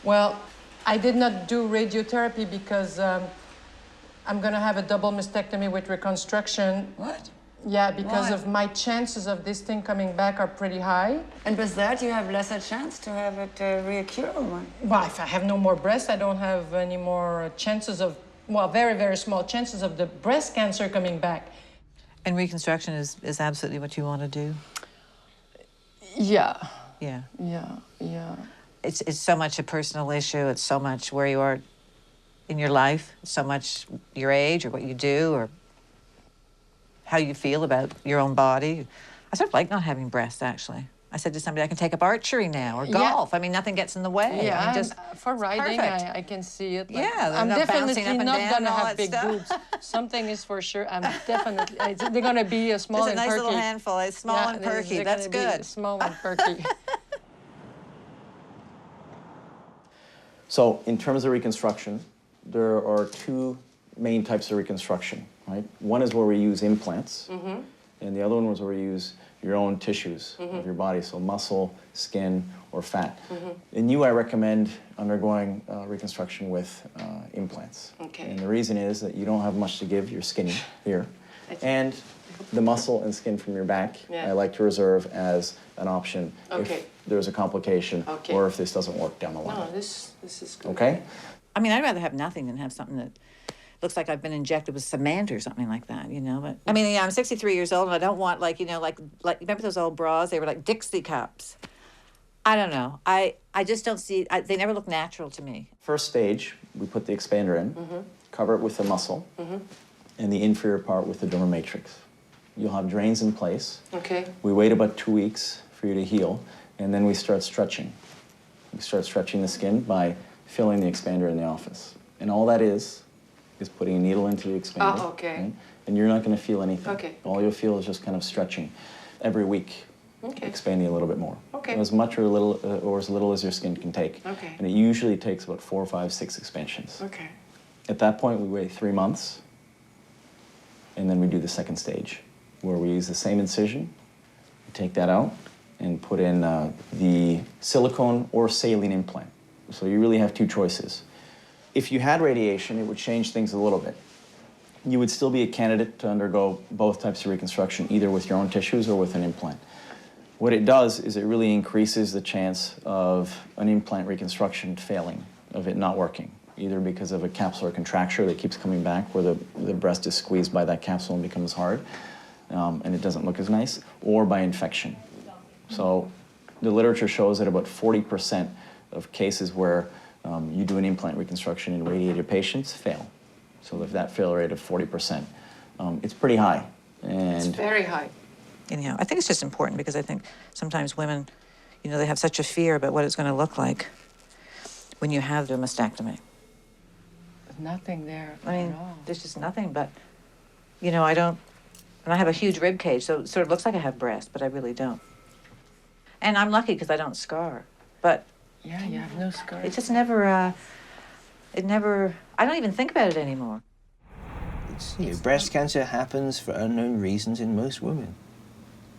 Well, I did not do radiotherapy because I'm gonna have a double mastectomy with reconstruction. What? Yeah, because of my chances of this thing coming back are pretty high. And with that, you have lesser chance to have it reoccur, or what? Well, if I have no more breasts, I don't have any more chances of, well, very, very small chances of the breast cancer coming back. And reconstruction is absolutely what you want to do? Yeah. Yeah. Yeah, yeah. It's so much a personal issue. It's so much where you are in your life, so much your age or what you do or how you feel about your own body. I sort of like not having breasts, actually. I said to somebody, I can take up archery now or golf. Yeah. I mean, nothing gets in the way. Yeah, I mean, just for riding, I can see it. Like, yeah, I'm definitely not going to have big boobs. Something is for sure. I'm definitely, they're going to be small and perky. Just a nice little handful. It's small and perky. That's good. Small and perky. So in terms of reconstruction, there are two main types of reconstruction, right? One is where we use implants, and the other one was where we use your own tissues of your body, so muscle, skin, or fat. In you, I recommend undergoing reconstruction with implants. Okay. And the reason is that you don't have much to give, you're skinny here. And the muscle and skin from your back, I like to reserve as an option if there's a complication or if this doesn't work down the line. No, this is good. Okay? I mean, I'd rather have nothing than have something that looks like I've been injected with cement or something like that, you know? But I mean, yeah, I'm 63 years old and I don't want like, you know, like remember those old bras? They were like Dixie cups. I don't know. I just don't see, they never look natural to me. First stage, we put the expander in, cover it with the muscle, and the inferior part with the dermal matrix. You'll have drains in place. Okay. We wait about 2 weeks for you to heal, and then we start stretching. We start stretching the skin by filling the expander in the office. And all that is putting a needle into the expander. Oh, okay. Right? And you're not going to feel anything. Okay. All you'll feel is just kind of stretching. Every week, expanding a little bit more. Okay. As much or as little as your skin can take. Okay. And it usually takes about 4, 5, 6 expansions. Okay. At that point, we wait 3 months, and then we do the second stage, where we use the same incision, we take that out, and put in the silicone or saline implant. So you really have two choices. If you had radiation, it would change things a little bit. You would still be a candidate to undergo both types of reconstruction, either with your own tissues or with an implant. What it does is it really increases the chance of an implant reconstruction failing, of it not working, either because of a capsular contracture that keeps coming back where the breast is squeezed by that capsule and becomes hard, and it doesn't look as nice, or by infection. So the literature shows that about 40% of cases where you do an implant reconstruction in radiated patients fail. So if that fail rate of 40%, it's pretty high. And it's very high. You know, I think it's just important because I think sometimes women, you know, they have such a fear about what it's going to look like when you have the mastectomy. Nothing there I mean, at all. there's just nothing, but, you know, I don't, and I have a huge rib cage, so it sort of looks like I have breast, but I really don't. And I'm lucky because I don't scar, but. Yeah, you have no scars. It just never, I don't even think about it anymore. Breast cancer happens for unknown reasons in most women.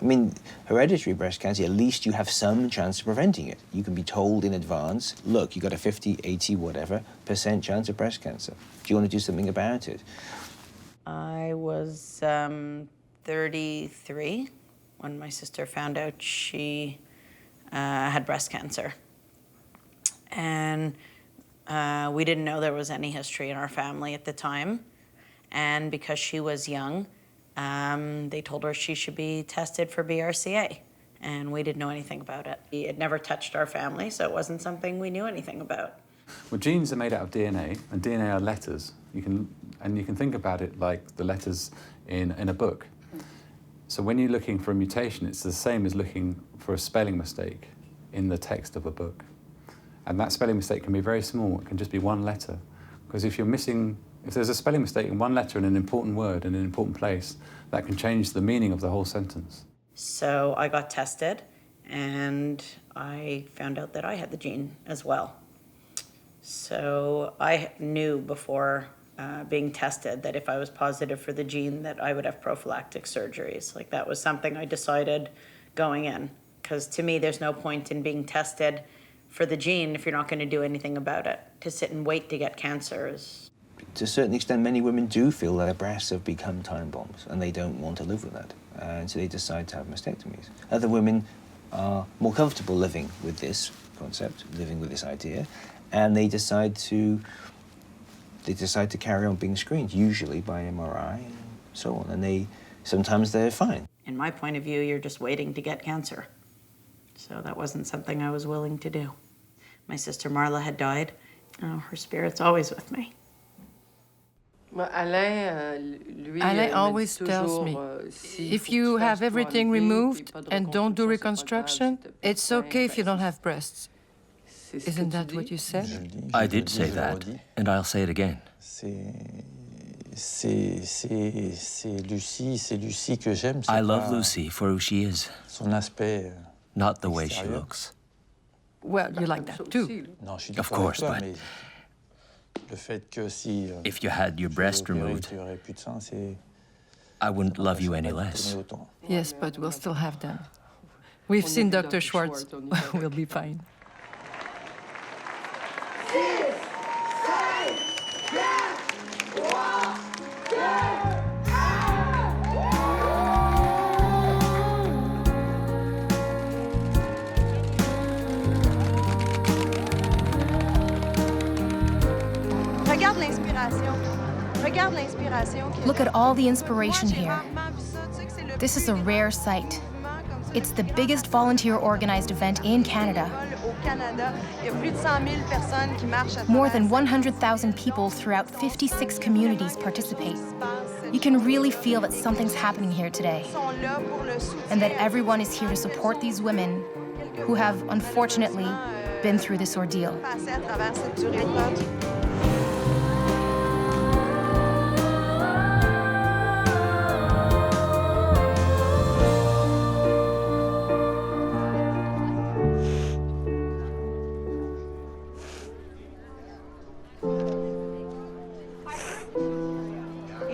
I mean, hereditary breast cancer, at least you have some chance of preventing it. You can be told in advance, look, you got a 50, 80, whatever % chance of breast cancer. Do you want to do something about it? I was 33 when my sister found out she had breast cancer. And we didn't know there was any history in our family at the time. And because she was young, they told her she should be tested for BRCA. And we didn't know anything about it. It never touched our family, so it wasn't something we knew anything about. Well, genes are made out of DNA, and DNA are letters. You can think about it like the letters in a book. So when you're looking for a mutation, it's the same as looking for a spelling mistake in the text of a book. And that spelling mistake can be very small. It can just be one letter. Because if there's a spelling mistake in one letter in an important word in an important place, that can change the meaning of the whole sentence. So I got tested, and I found out that I had the gene as well. So I knew before being tested that if I was positive for the gene, that I would have prophylactic surgeries. Like, that was something I decided going in. Because to me, there's no point in being tested for the gene if you're not going to do anything about it. To sit and wait to get cancer is... To a certain extent, many women do feel that their breasts have become time bombs and they don't want to live with that. And so they decide to have mastectomies. Other women are more comfortable living with this concept, living with this idea, and they decide to carry on being screened, usually by MRI and so on. And sometimes they're fine. In my point of view, you're just waiting to get cancer. So that wasn't something I was willing to do. My sister Marla had died. Oh, her spirit's always with me. Alain always tells me, if you have everything removed and don't do reconstruction, it's okay if you don't have breasts. Isn't that what you said? I did say that, and I'll say it again. I love Lucie for who she is, not the way she looks. Well, you like that too. Of course, but if you had your breast removed, I wouldn't love you any less. Yes, but we'll still have them. We've seen Dr. Schwartz. We'll be fine. Look at all the inspiration here. This is a rare sight. It's the biggest volunteer-organized event in Canada. More than 100,000 people throughout 56 communities participate. You can really feel that something's happening here today, and that everyone is here to support these women who have, unfortunately, been through this ordeal.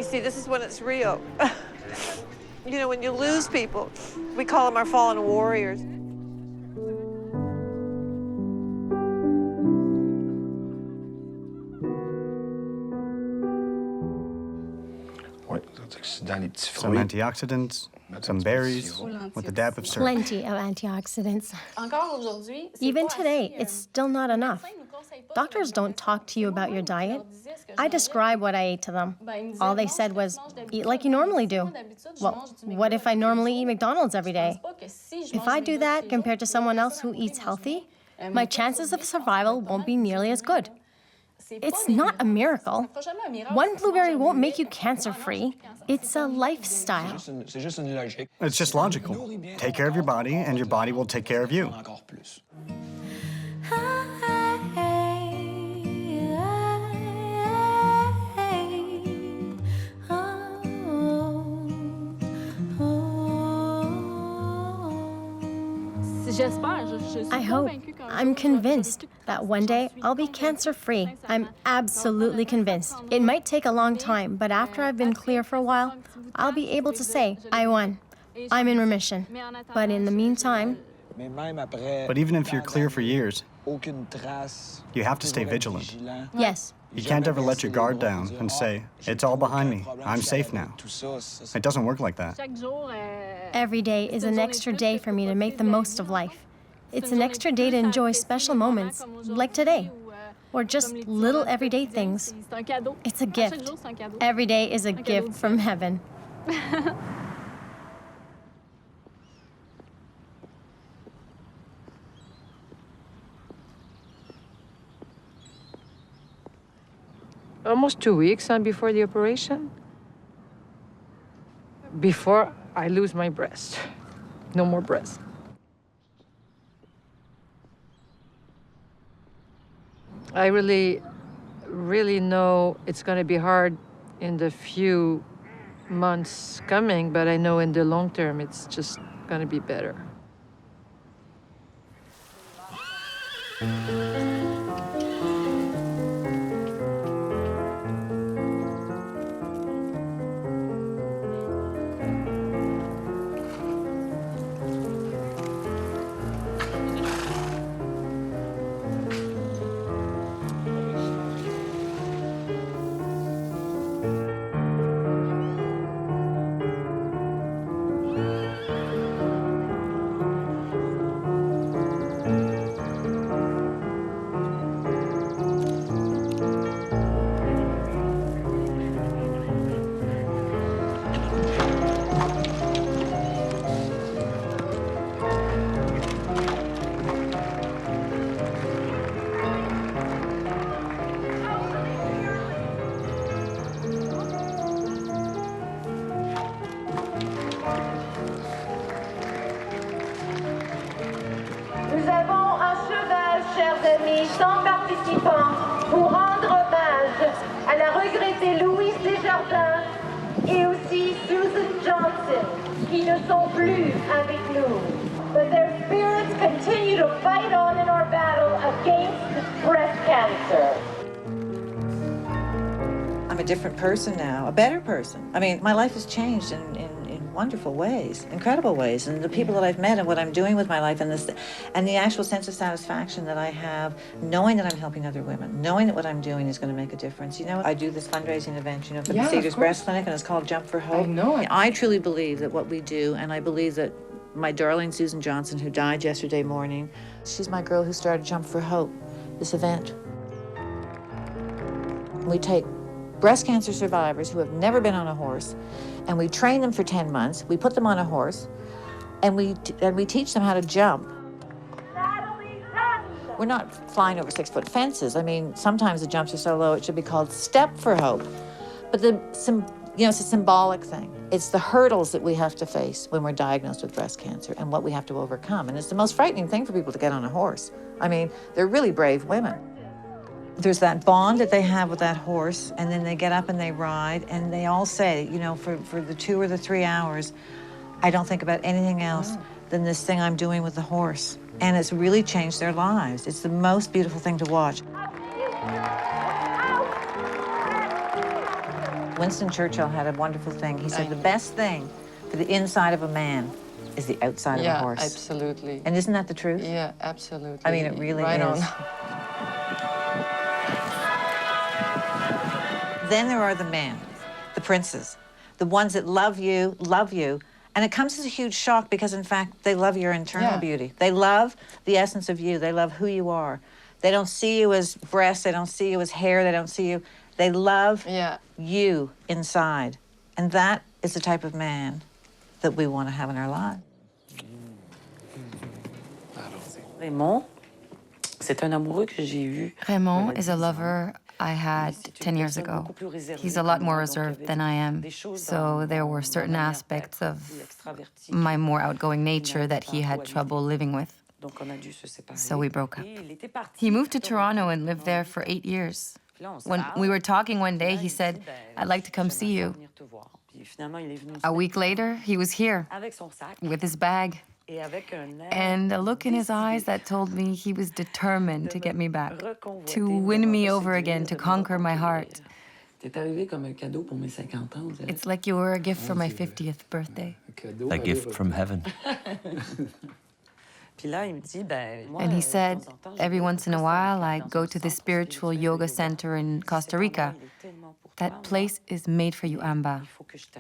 See, this is when it's real. You know, when you lose people, we call them our fallen warriors. Some antioxidants, some berries, with a dab of syrup. Plenty of antioxidants. Even today, it's still not enough. Doctors don't talk to you about your diet. I describe what I ate to them. All they said was, eat like you normally do. Well, what if I normally eat McDonald's every day? If I do that compared to someone else who eats healthy, my chances of survival won't be nearly as good. It's not a miracle. One blueberry won't make you cancer-free. It's a lifestyle. It's just logical. Take care of your body, and your body will take care of you. I hope, I'm convinced that one day I'll be cancer-free. I'm absolutely convinced. It might take a long time, but after I've been clear for a while, I'll be able to say, I won. I'm in remission. But in the meantime... But even if you're clear for years, you have to stay vigilant. Yes. You can't ever let your guard down and say, it's all behind me, I'm safe now. It doesn't work like that. Every day is an extra day for me to make the most of life. It's an extra day to enjoy special moments, like today, or just little everyday things. It's a gift. Every day is a gift from heaven. Almost 2 weeks before the operation. Before I lose my breast. No more breast. I really know it's going to be hard in the few months coming, but I know in the long term it's just going to be better. Nous avons un cheval, chers amis, sans participants, pour rendre hommage à la regrettée Louise Desjardins et aussi Susan Johnson, qui ne sont plus avec nous. But their spirits continue to fight on in our battle against breast cancer. I'm a different person now, a better person. I mean, my life has changed in wonderful ways, incredible ways, and the people that I've met and what I'm doing with my life and the actual sense of satisfaction that I have knowing that I'm helping other women, knowing that what I'm doing is going to make a difference. You know, I do this fundraising event, for the Cedars Breast Clinic, and it's called Jump for Hope. I know it. I truly believe that what we do, and I believe that my darling Susan Johnson, who died yesterday morning, she's my girl who started Jump for Hope, this event. We take breast cancer survivors who have never been on a horse, and we train them for 10 months. We put them on a horse, and we teach them how to jump. We're not flying over 6-foot fences. I mean, sometimes the jumps are so low it should be called Step for Hope. But it's a symbolic thing. It's the hurdles that we have to face when we're diagnosed with breast cancer and what we have to overcome. And it's the most frightening thing for people to get on a horse. I mean, they're really brave women. There's that bond that they have with that horse, and then they get up and they ride, and they all say, for the 2 or the 3 hours, I don't think about anything else than this thing I'm doing with the horse. And it's really changed their lives. It's the most beautiful thing to watch. Winston Churchill had a wonderful thing. He said, the best thing for the inside of a man is the outside of a horse. Yeah, absolutely. And isn't that the truth? Yeah, absolutely. I mean, it really right is. On. Then there are the men, the princes, the ones that love you, and it comes as a huge shock because, in fact, they love your internal beauty. They love the essence of you. They love who you are. They don't see you as breasts. They don't see you as hair. They don't see you. They love you inside. And that is the type of man that we want to have in our lives. Raymond, c'est un amoureux que j'ai eu. Raymond is a lover I had 10 years ago. He's a lot more reserved than I am, so there were certain aspects of my more outgoing nature that he had trouble living with. So we broke up. He moved to Toronto and lived there for 8 years. When we were talking one day, he said, I'd like to come see you. A week later, he was here with his bag. and a look in his eyes that told me he was determined to get me back, to win me over again, to conquer my heart. It's like you were a gift for my 50th birthday. A gift from heaven. And he said, every once in a while, I go to the spiritual yoga center in Costa Rica. That place is made for you, Amba.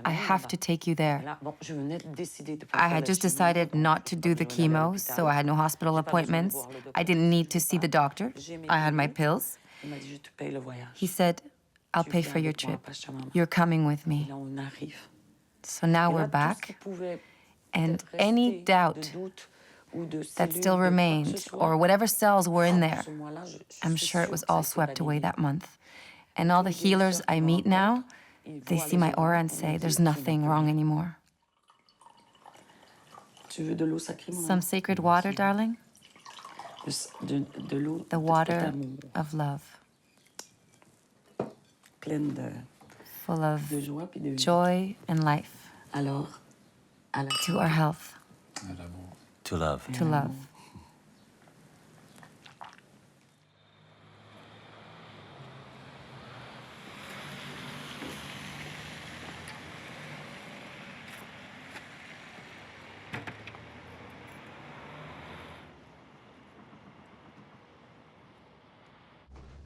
I have to take you there. I had just decided not to do the chemo, so I had no hospital appointments. I didn't need to see the doctor. I had my pills. He said, I'll pay for your trip. You're coming with me. So now we're back, and any doubt that still remained, or whatever cells were in there, I'm sure it was all swept away that month. And all the healers I meet now, they see my aura and say, there's nothing wrong anymore. Some sacred water, darling? The water of love. Full of joy and life. To our health. To love. To love.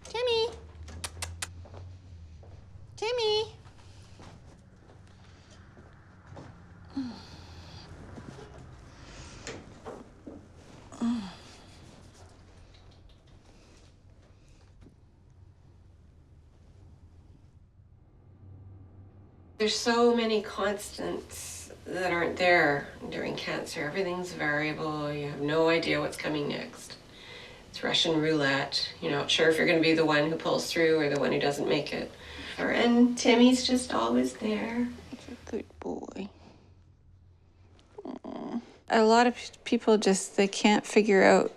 Timmy! Timmy! There's so many constants that aren't there during cancer. Everything's variable. You have no idea what's coming next. It's Russian roulette. You're not sure if you're going to be the one who pulls through or the one who doesn't make it. And Timmy's just always there. He's a good boy. A lot of people they can't figure out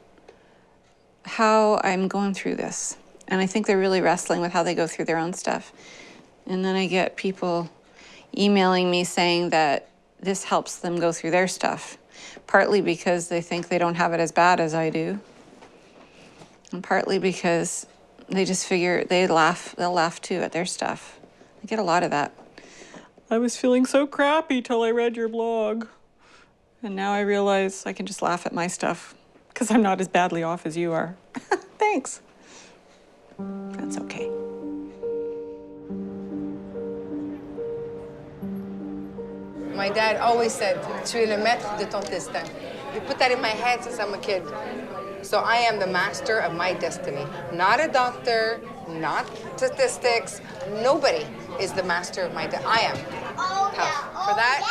how I'm going through this. And I think they're really wrestling with how they go through their own stuff. And then I get people emailing me saying that this helps them go through their stuff, partly because they think they don't have it as bad as I do, and partly because they just figure they'll laugh too at their stuff. I get a lot of that. I was feeling so crappy till I read your blog. And now I realize I can just laugh at my stuff because I'm not as badly off as you are. Thanks. That's okay. My dad always said, tu es le maître de ton destin. He put that in my head since I'm a kid. So I am the master of my destiny. Not a doctor, not statistics. Nobody is the master of my destiny. I am. For that,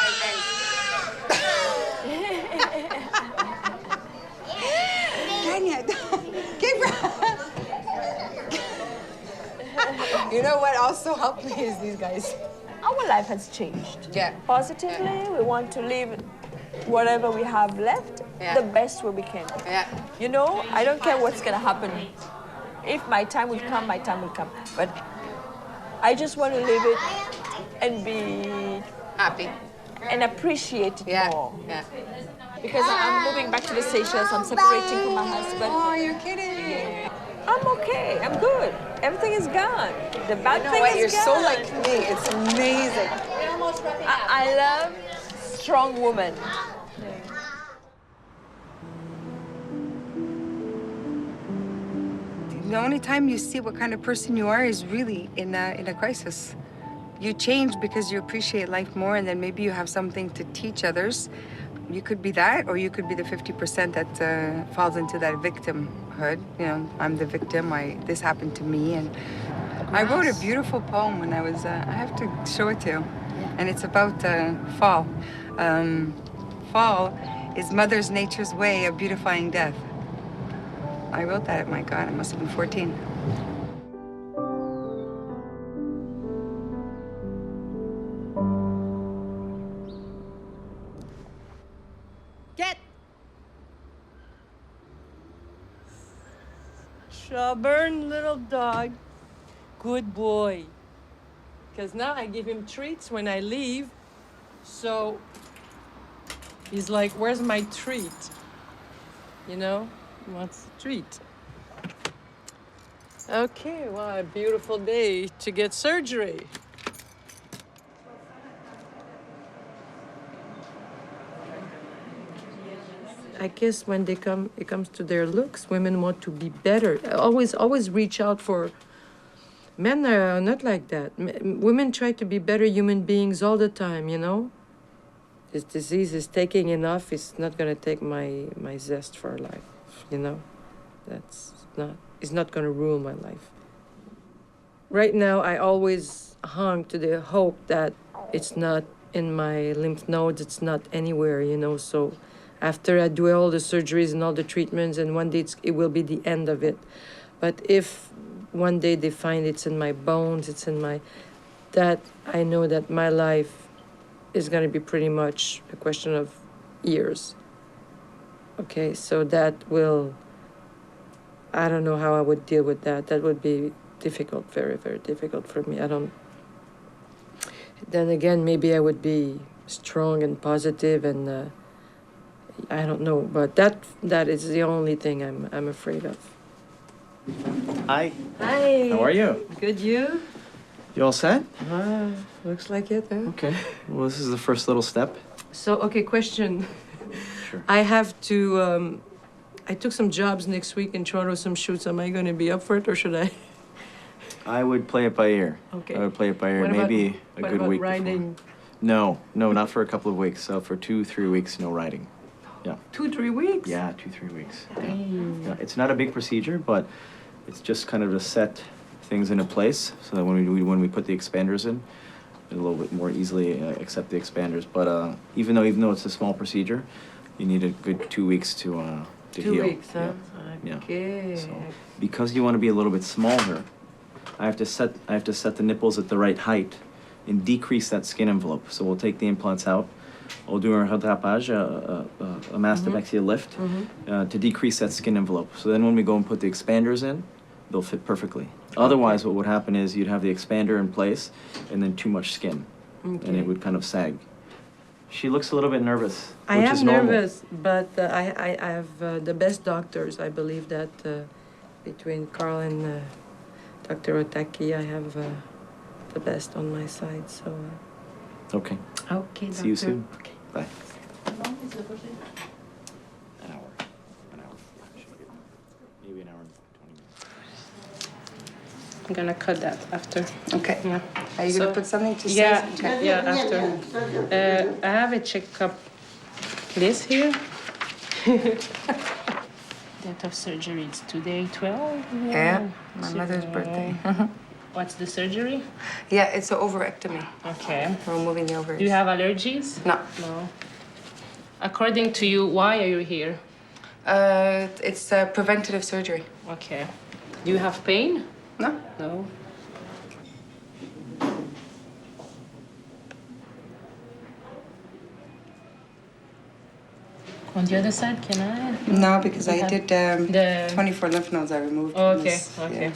you know what also helped me is these guys. Our life has changed. Yeah. Positively, Yeah. We want to live whatever we have left, the best way we can. Yeah. You know, I don't care what's gonna happen. If my time will come, my time will come. But I just want to live it and be happy and appreciate it more. Yeah. Because I'm moving back to the Seychelles. I'm separating from my husband. Oh, you're kidding. I'm okay. I'm good. Everything is gone. The bad You know thing what? is You're gone. so like me. It's amazing. I love strong women. The only time you see what kind of person you are is really in a crisis. You change because you appreciate life more, and then maybe you have something to teach others. You could be that, or you could be the 50% that falls into that victimhood. You know, I'm the victim. This happened to me, and I wrote a beautiful poem when I was. I have to show it to you, and it's about fall. Fall is Mother Nature's way of beautifying death. I wrote that. My God, I must have been 14. Get! Stubborn little dog. Good boy. Because now I give him treats when I leave, so He's like, where's my treat? You know, he wants a treat. Okay, well, a beautiful day to get surgery. I guess when it comes to their looks, women want to be better. Always reach out for. Men are not like that. Women try to be better human beings all the time, you know? This disease is taking enough. It's not going to take my zest for life, you know? It's not going to ruin my life. Right now, I always hung to the hope that it's not in my lymph nodes, it's not anywhere, you know? So after I do all the surgeries and all the treatments, and one day it will be the end of it. But if one day they find it's in my bones, it's in my, that I know that my life is going to be pretty much a question of years. Okay, so that will, I don't know how I would deal with that. That would be difficult, very, very difficult for me. Then again, maybe I would be strong and positive and I don't know, but that is the only thing I'm afraid of. Hi. Hi. How are you? Good, you? You all set? Looks like it, huh? Okay. Well, this is the first little step. So, okay, question. Sure. I have to, I took some jobs next week in Toronto, some shoots. Am I going to be up for it, or should I? I would play it by ear. Okay. I would play it by ear. What Maybe a what good about week riding? before. No, not for a couple of weeks. So for 2-3 weeks, no riding. Yeah. 2-3 weeks? Yeah, 2-3 weeks. Yeah. Dang. Yeah. It's not a big procedure, but it's just kind of to set things into place so that when we put the expanders in, a little bit more easily accept the expanders. But even though it's a small procedure, you need a good 2 weeks to heal. 2 weeks, huh? Yeah. Okay. Yeah. So because you want to be a little bit smaller, I have to set the nipples at the right height and decrease that skin envelope. So we'll take the implants out. We'll do a rattrapage, a mastopexia lift, to decrease that skin envelope. So then when we go and put the expanders in, they'll fit perfectly. Otherwise, what would happen is you'd have the expander in place and then too much skin, and it would kind of sag. She looks a little bit nervous, which is normal. Nervous, but I have the best doctors. I believe that between Carl and Dr. Otaki, I have the best on my side. So. Okay. Okay, See you doctor. soon. Okay. Bye. An hour. Maybe an hour and 20 minutes. I'm gonna cut that after. Okay. Yeah. Are you gonna put something to say? Yeah, Okay. yeah, after. I have a checkup list here. Date of surgery, it's today, 12? Yeah, my mother's birthday. What's the surgery? Yeah, it's an ovarectomy. Okay. We're removing the ovaries. Do you have allergies? No. No. According to you, why are you here? It's preventative surgery. Okay. Do you have pain? No. No. On the other side, can I? No, because I Okay. did 24 lymph nodes I removed. Oh, from okay, this. okay. Yeah.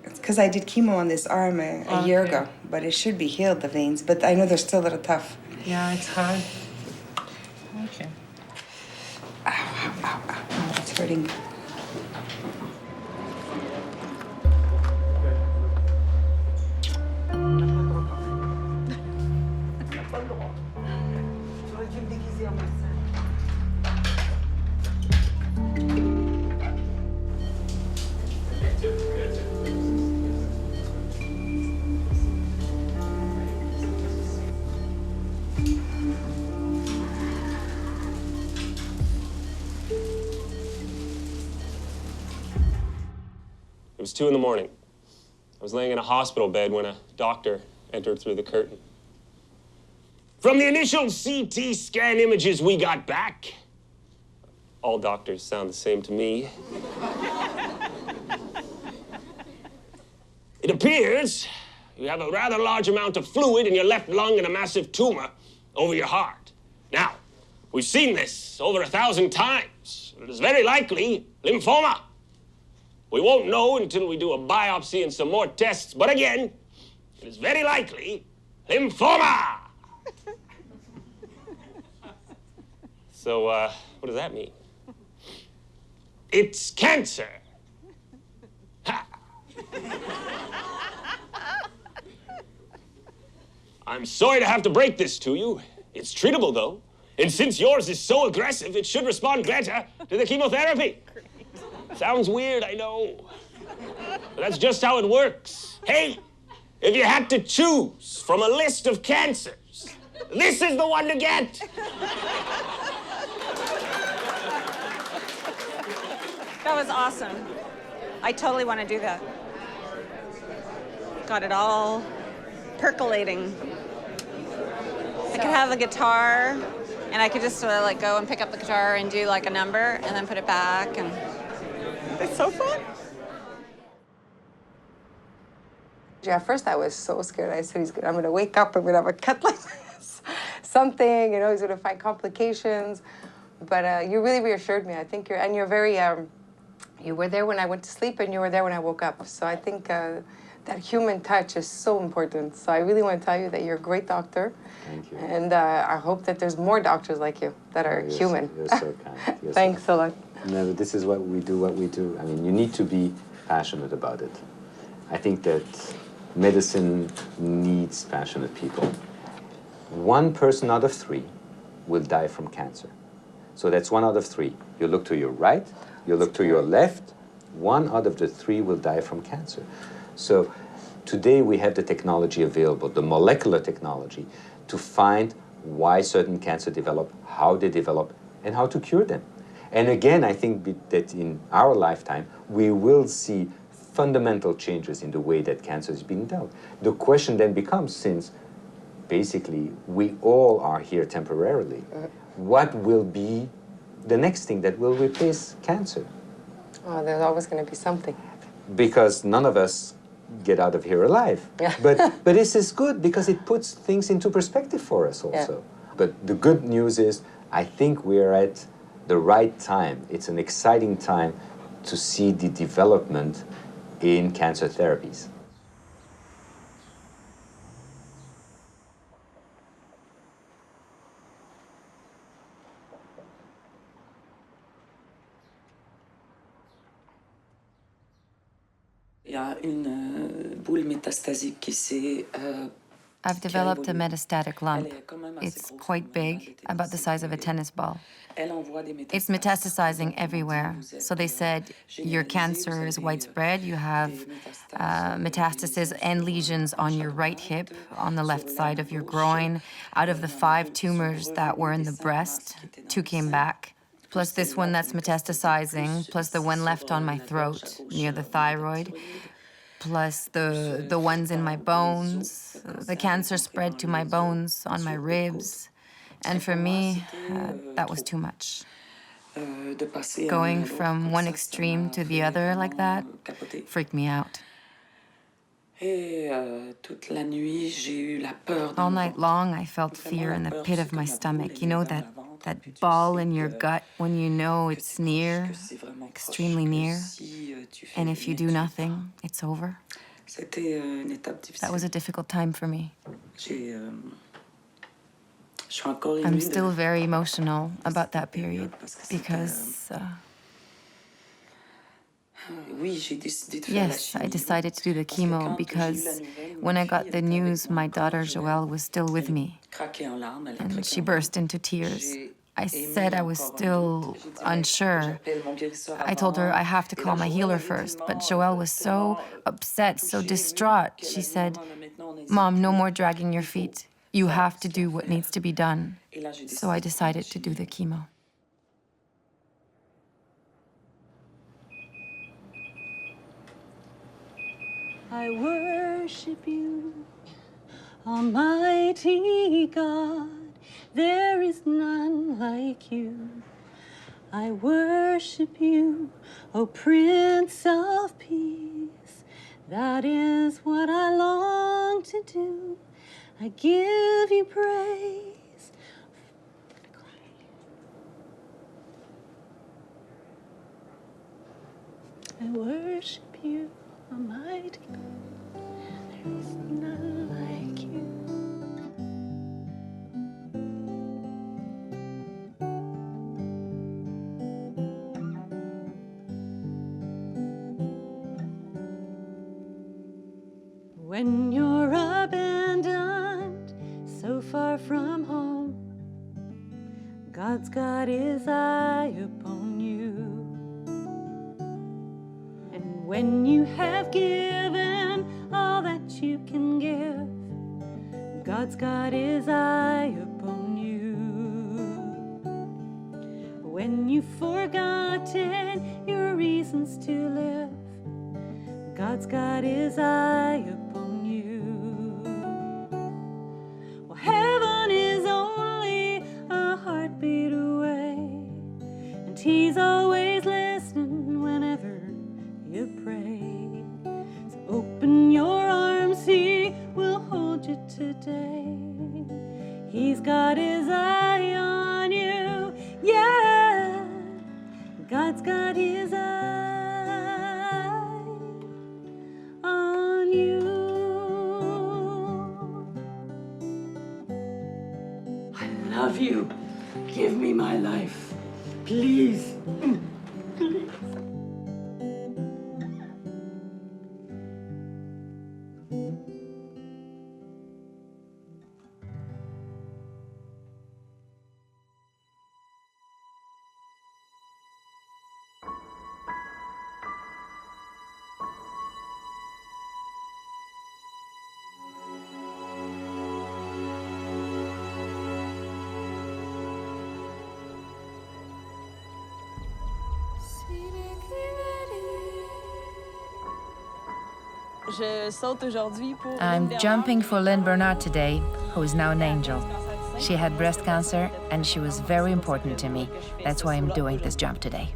It's because I did chemo on this arm a year Okay. ago, but it should be healed, the veins. But I know they're still a little tough. Yeah, it's hard. Okay. Oh, it's hurting. It was 2 in the morning. I was laying in a hospital bed when a doctor entered through the curtain. From the initial CT scan images we got back, all doctors sound the same to me. It appears you have a rather large amount of fluid in your left lung and a massive tumor over your heart. Now, we've seen this over 1,000 times. It is very likely lymphoma. We won't know until we do a biopsy and some more tests, but again, it is very likely lymphoma. So, what does that mean? It's cancer. Ha! I'm sorry to have to break this to you. It's treatable, though. And since yours is so aggressive, it should respond better to the chemotherapy. Sounds weird, I know. But that's just how it works. Hey, if you had to choose from a list of cancers, this is the one to get. That was awesome. I totally want to do that. Got it all percolating. I could have a guitar, and I could just sort of like go and pick up the guitar and do like a number, and then put it back, and it's so fun. Yeah, at first I was so scared. I said, I'm gonna wake up, I'm gonna have a cut like this, something, you know, he's gonna find complications. But you really reassured me. I think you're very, you were there when I went to sleep, and you were there when I woke up. So I think that human touch is so important. So I really want to tell you that you're a great doctor. Thank you. And I hope that there's more doctors like you that are human. You're so kind. You're Thanks so a lot. No, but this is what we do, I mean, you need to be passionate about it. I think that medicine needs passionate people. 1 person out of 3 will die from cancer. So that's 1 out of 3. You look to your right, you look to your left, 1 out of the 3 will die from cancer. So today we have the technology available, the molecular technology, to find why certain cancer develop, how they develop, and how to cure them. And again, I think that in our lifetime, we will see fundamental changes in the way that cancer is being dealt. The question then becomes, since basically we all are here temporarily, what will be the next thing that will replace cancer? Oh, there's always going to be something. Because none of us get out of here alive. Yeah. But this is good because it puts things into perspective for us also. Yeah. But the good news is, I think we're at the right time. It's an exciting time to see the development in cancer therapies. I've developed a metastatic lump. It's quite big, about the size of a tennis ball. It's metastasizing everywhere. So they said, your cancer is widespread. You have metastasis and lesions on your right hip, on the left side of your groin. Out of the 5 tumors that were in the breast, 2 came back. Plus this one that's metastasizing, plus the one left on my throat, near the thyroid. Plus the ones in my bones. The cancer spread to my bones, on my ribs. And for me, that was too much. Going from one extreme to the other like that freaked me out. All night long, I felt fear in the pit of my stomach. You know, that ball in your gut when you know it's near, extremely near. And if you do nothing, it's over. That was a difficult time for me. I'm still very emotional about that period because, yes, I decided to do the chemo because when I got the news, my daughter Joelle was still with me, and she burst into tears. I said I was still unsure. I told her I have to call my healer first, but Joelle was so upset, so distraught. She said, "Mom, no more dragging your feet. You have to do what needs to be done." So I decided to do the chemo. I worship you, Almighty God. There is none like you. I worship you, O Prince of Peace. That is what I long to do. I give you praise. I worship you, Almighty God. There is none like you. When you're abandoned, so far from home, God's got his eye upon you. And when you have given all that you can give, God's got his eye upon you. When you've forgotten your reasons to live, God's got his eye upon you. Well, heaven is only a heartbeat away, and he's always listening whenever you pray. So open your arms, he will hold you today. He's got his eye on you, yeah. God's got his eye on you. I love you. Give me my life, please. Please. I'm jumping for Lynn Bernard today, who is now an angel. She had breast cancer, and she was very important to me. That's why I'm doing this jump today.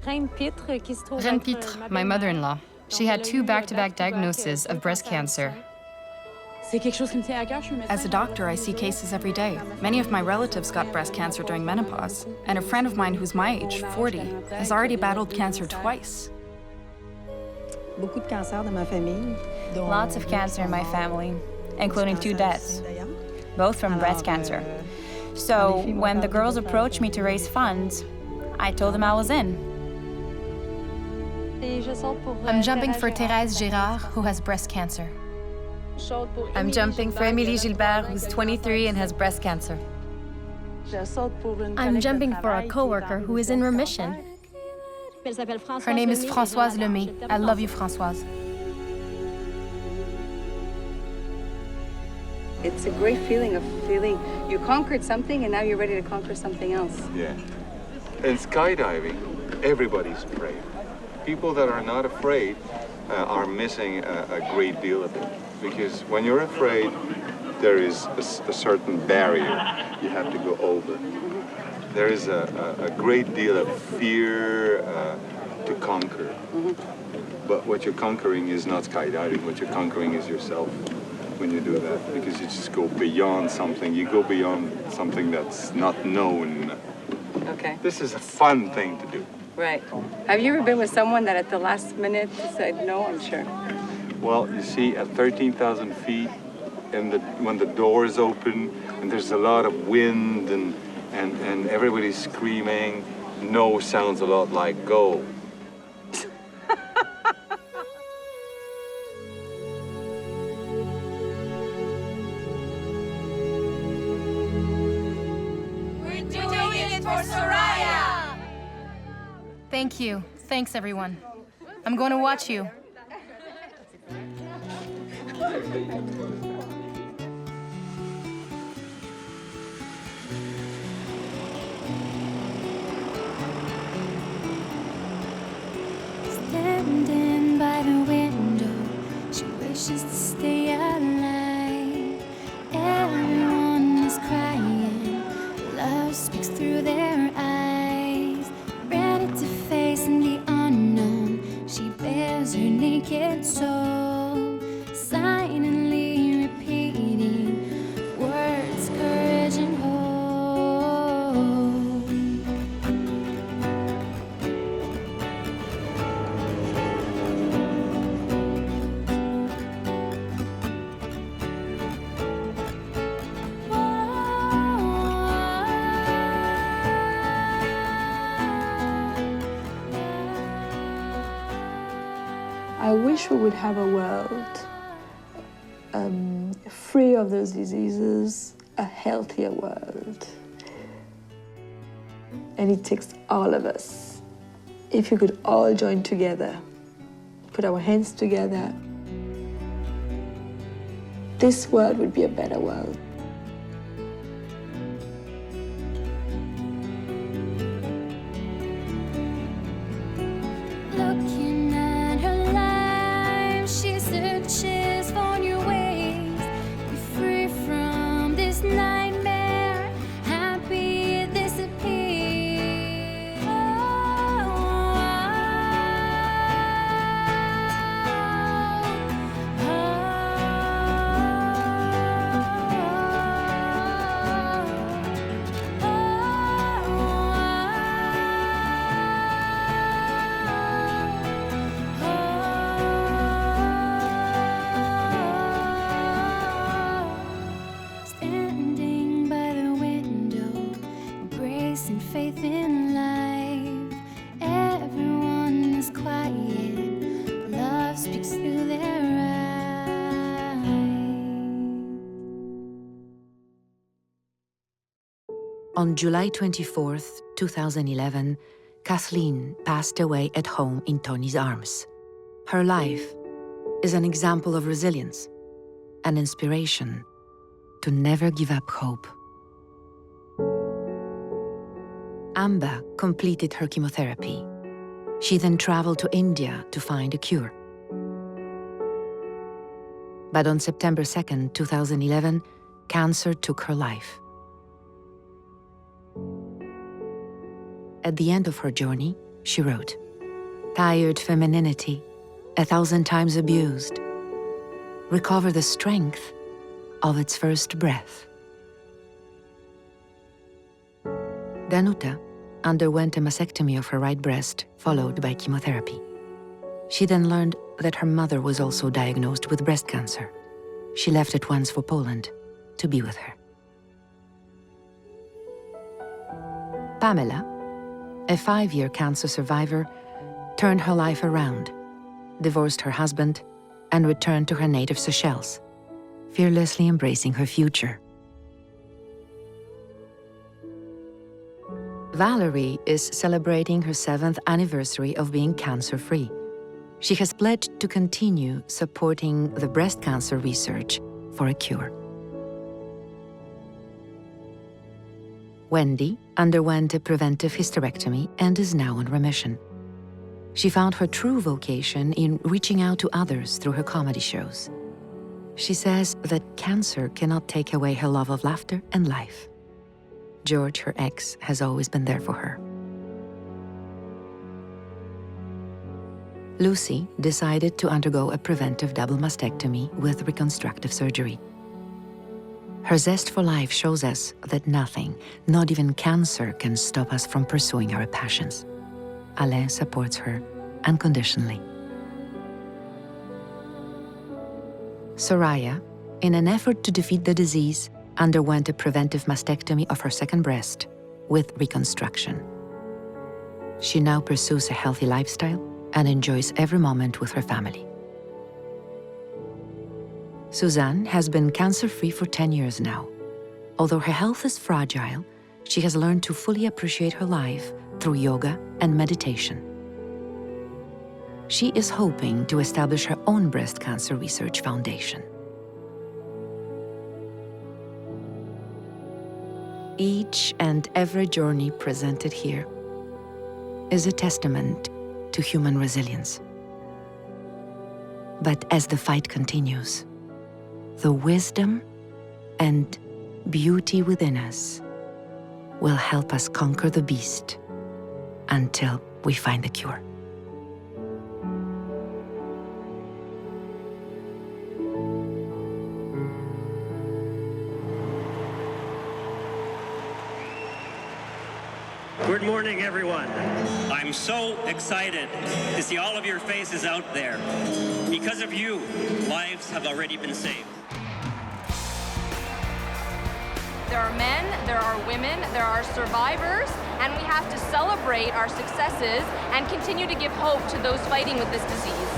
Reine Pitre, my mother-in-law. She had 2 back-to-back diagnoses of breast cancer. As a doctor, I see cases every day. Many of my relatives got breast cancer during menopause, and a friend of mine who's my age, 40, has already battled cancer twice. Lots of cancer in my family, including 2 deaths, both from breast cancer. So when the girls approached me to raise funds, I told them I was in. I'm jumping for Thérèse Gérard, who has breast cancer. I'm jumping for Émilie Gilbert, who's 23 and has breast cancer. I'm jumping for a coworker who is in remission. Her name is Françoise Lemay. I love you, Françoise. It's a great feeling of feeling you conquered something and now you're ready to conquer something else. Yeah. In skydiving, everybody's afraid. People that are not afraid are missing a great deal of it. Because when you're afraid, there is a certain barrier you have to go over. There is a great deal of fear to conquer. But what you're conquering is not skydiving. What you're conquering is yourself when you do that. Because you just go beyond something. You go beyond something that's not known. Okay. This is a fun thing to do. Right. Have you ever been with someone that at the last minute said no? I'm sure. Well, you see, at 13,000 feet, and when the doors open, and there's a lot of wind, and everybody's screaming, no sounds a lot like go. We're doing it for Soraya! Thank you. Thanks, everyone. I'm going to watch you. Standing by the window, she wishes to stay alive. Everyone is crying, love speaks through their eyes. Ready to face the unknown, she bears her naked soul, silently repeating words, courage and hope. I wish we would have a world free of those diseases, a healthier world. And it takes all of us. If we could all join together, put our hands together, this world would be a better world. Looking at her life, she searches for new ways. Be free from this nightmare, happy it disappears. Standing by the window, embracing faith in life. Everyone is quiet, love speaks through their eyes. On July 24th, 2011, Kathleen passed away at home in Tony's arms. Her life is an example of resilience, an inspiration to never give up hope. Amba completed her chemotherapy. She then traveled to India to find a cure. But on September 2nd, 2011, cancer took her life. At the end of her journey, she wrote, "Tired femininity, 1,000 times abused, recover the strength of its first breath." Danuta underwent a mastectomy of her right breast, followed by chemotherapy. She then learned that her mother was also diagnosed with breast cancer. She left at once for Poland to be with her. Pamela, a 5-year cancer survivor, turned her life around, divorced her husband, and returned to her native Seychelles, fearlessly embracing her future. Valerie is celebrating her 7th anniversary of being cancer-free. She has pledged to continue supporting the breast cancer research for a cure. Wendy underwent a preventive hysterectomy and is now in remission. She found her true vocation in reaching out to others through her comedy shows. She says that cancer cannot take away her love of laughter and life. George, her ex, has always been there for her. Lucie decided to undergo a preventive double mastectomy with reconstructive surgery. Her zest for life shows us that nothing, not even cancer, can stop us from pursuing our passions. Alain supports her unconditionally. Soraya, in an effort to defeat the disease, underwent a preventive mastectomy of her second breast with reconstruction. She now pursues a healthy lifestyle and enjoys every moment with her family. Suzanne has been cancer-free for 10 years now. Although her health is fragile, she has learned to fully appreciate her life through yoga and meditation. She is hoping to establish her own breast cancer research foundation. Each and every journey presented here is a testament to human resilience. But as the fight continues, the wisdom and beauty within us will help us conquer the beast until we find the cure. Good morning, everyone. I'm so excited to see all of your faces out there. Because of you, lives have already been saved. There are men, there are women, there are survivors, and we have to celebrate our successes and continue to give hope to those fighting with this disease.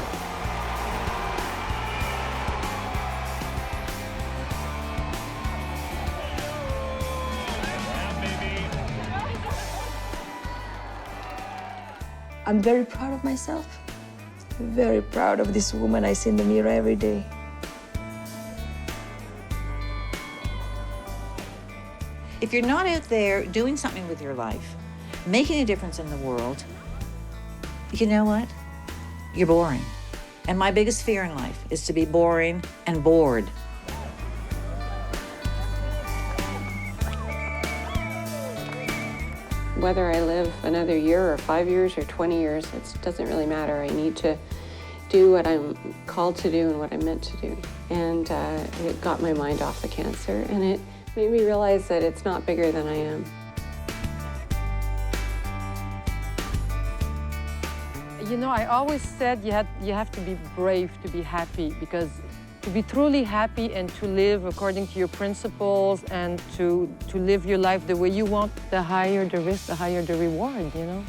I'm very proud of myself. Very proud of this woman I see in the mirror every day. If you're not out there doing something with your life, making a difference in the world, you know what? You're boring. And my biggest fear in life is to be boring and bored. Whether I live another year or 5 years or 20 years, it doesn't really matter. I need to do what I'm called to do and what I'm meant to do. And it got my mind off the cancer, and it made me realize that it's not bigger than I am. You know, I always said you have to be brave to be happy, because to be truly happy and to live according to your principles and to live your life the way you want, the higher the risk, the higher the reward, you know?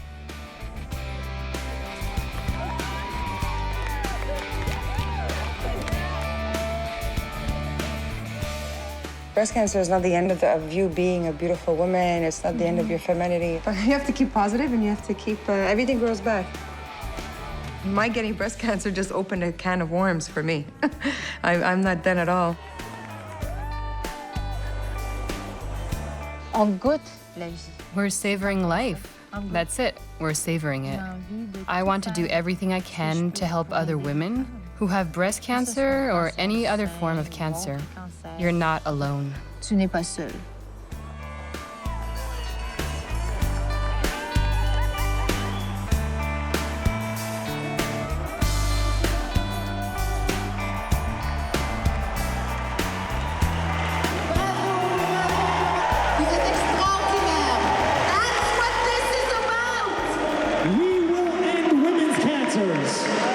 Breast cancer is not the end of you being a beautiful woman. It's not the end of your femininity. But you have to keep positive, and you have to keep, everything grows back. My getting breast cancer just opened a can of worms for me. I'm not done at all. We're savoring life. That's it. We're savoring it. I want to do everything I can to help other women who have breast cancer or any other form of cancer. You're not alone. Tu n'es pas seul. We will end women's cancers.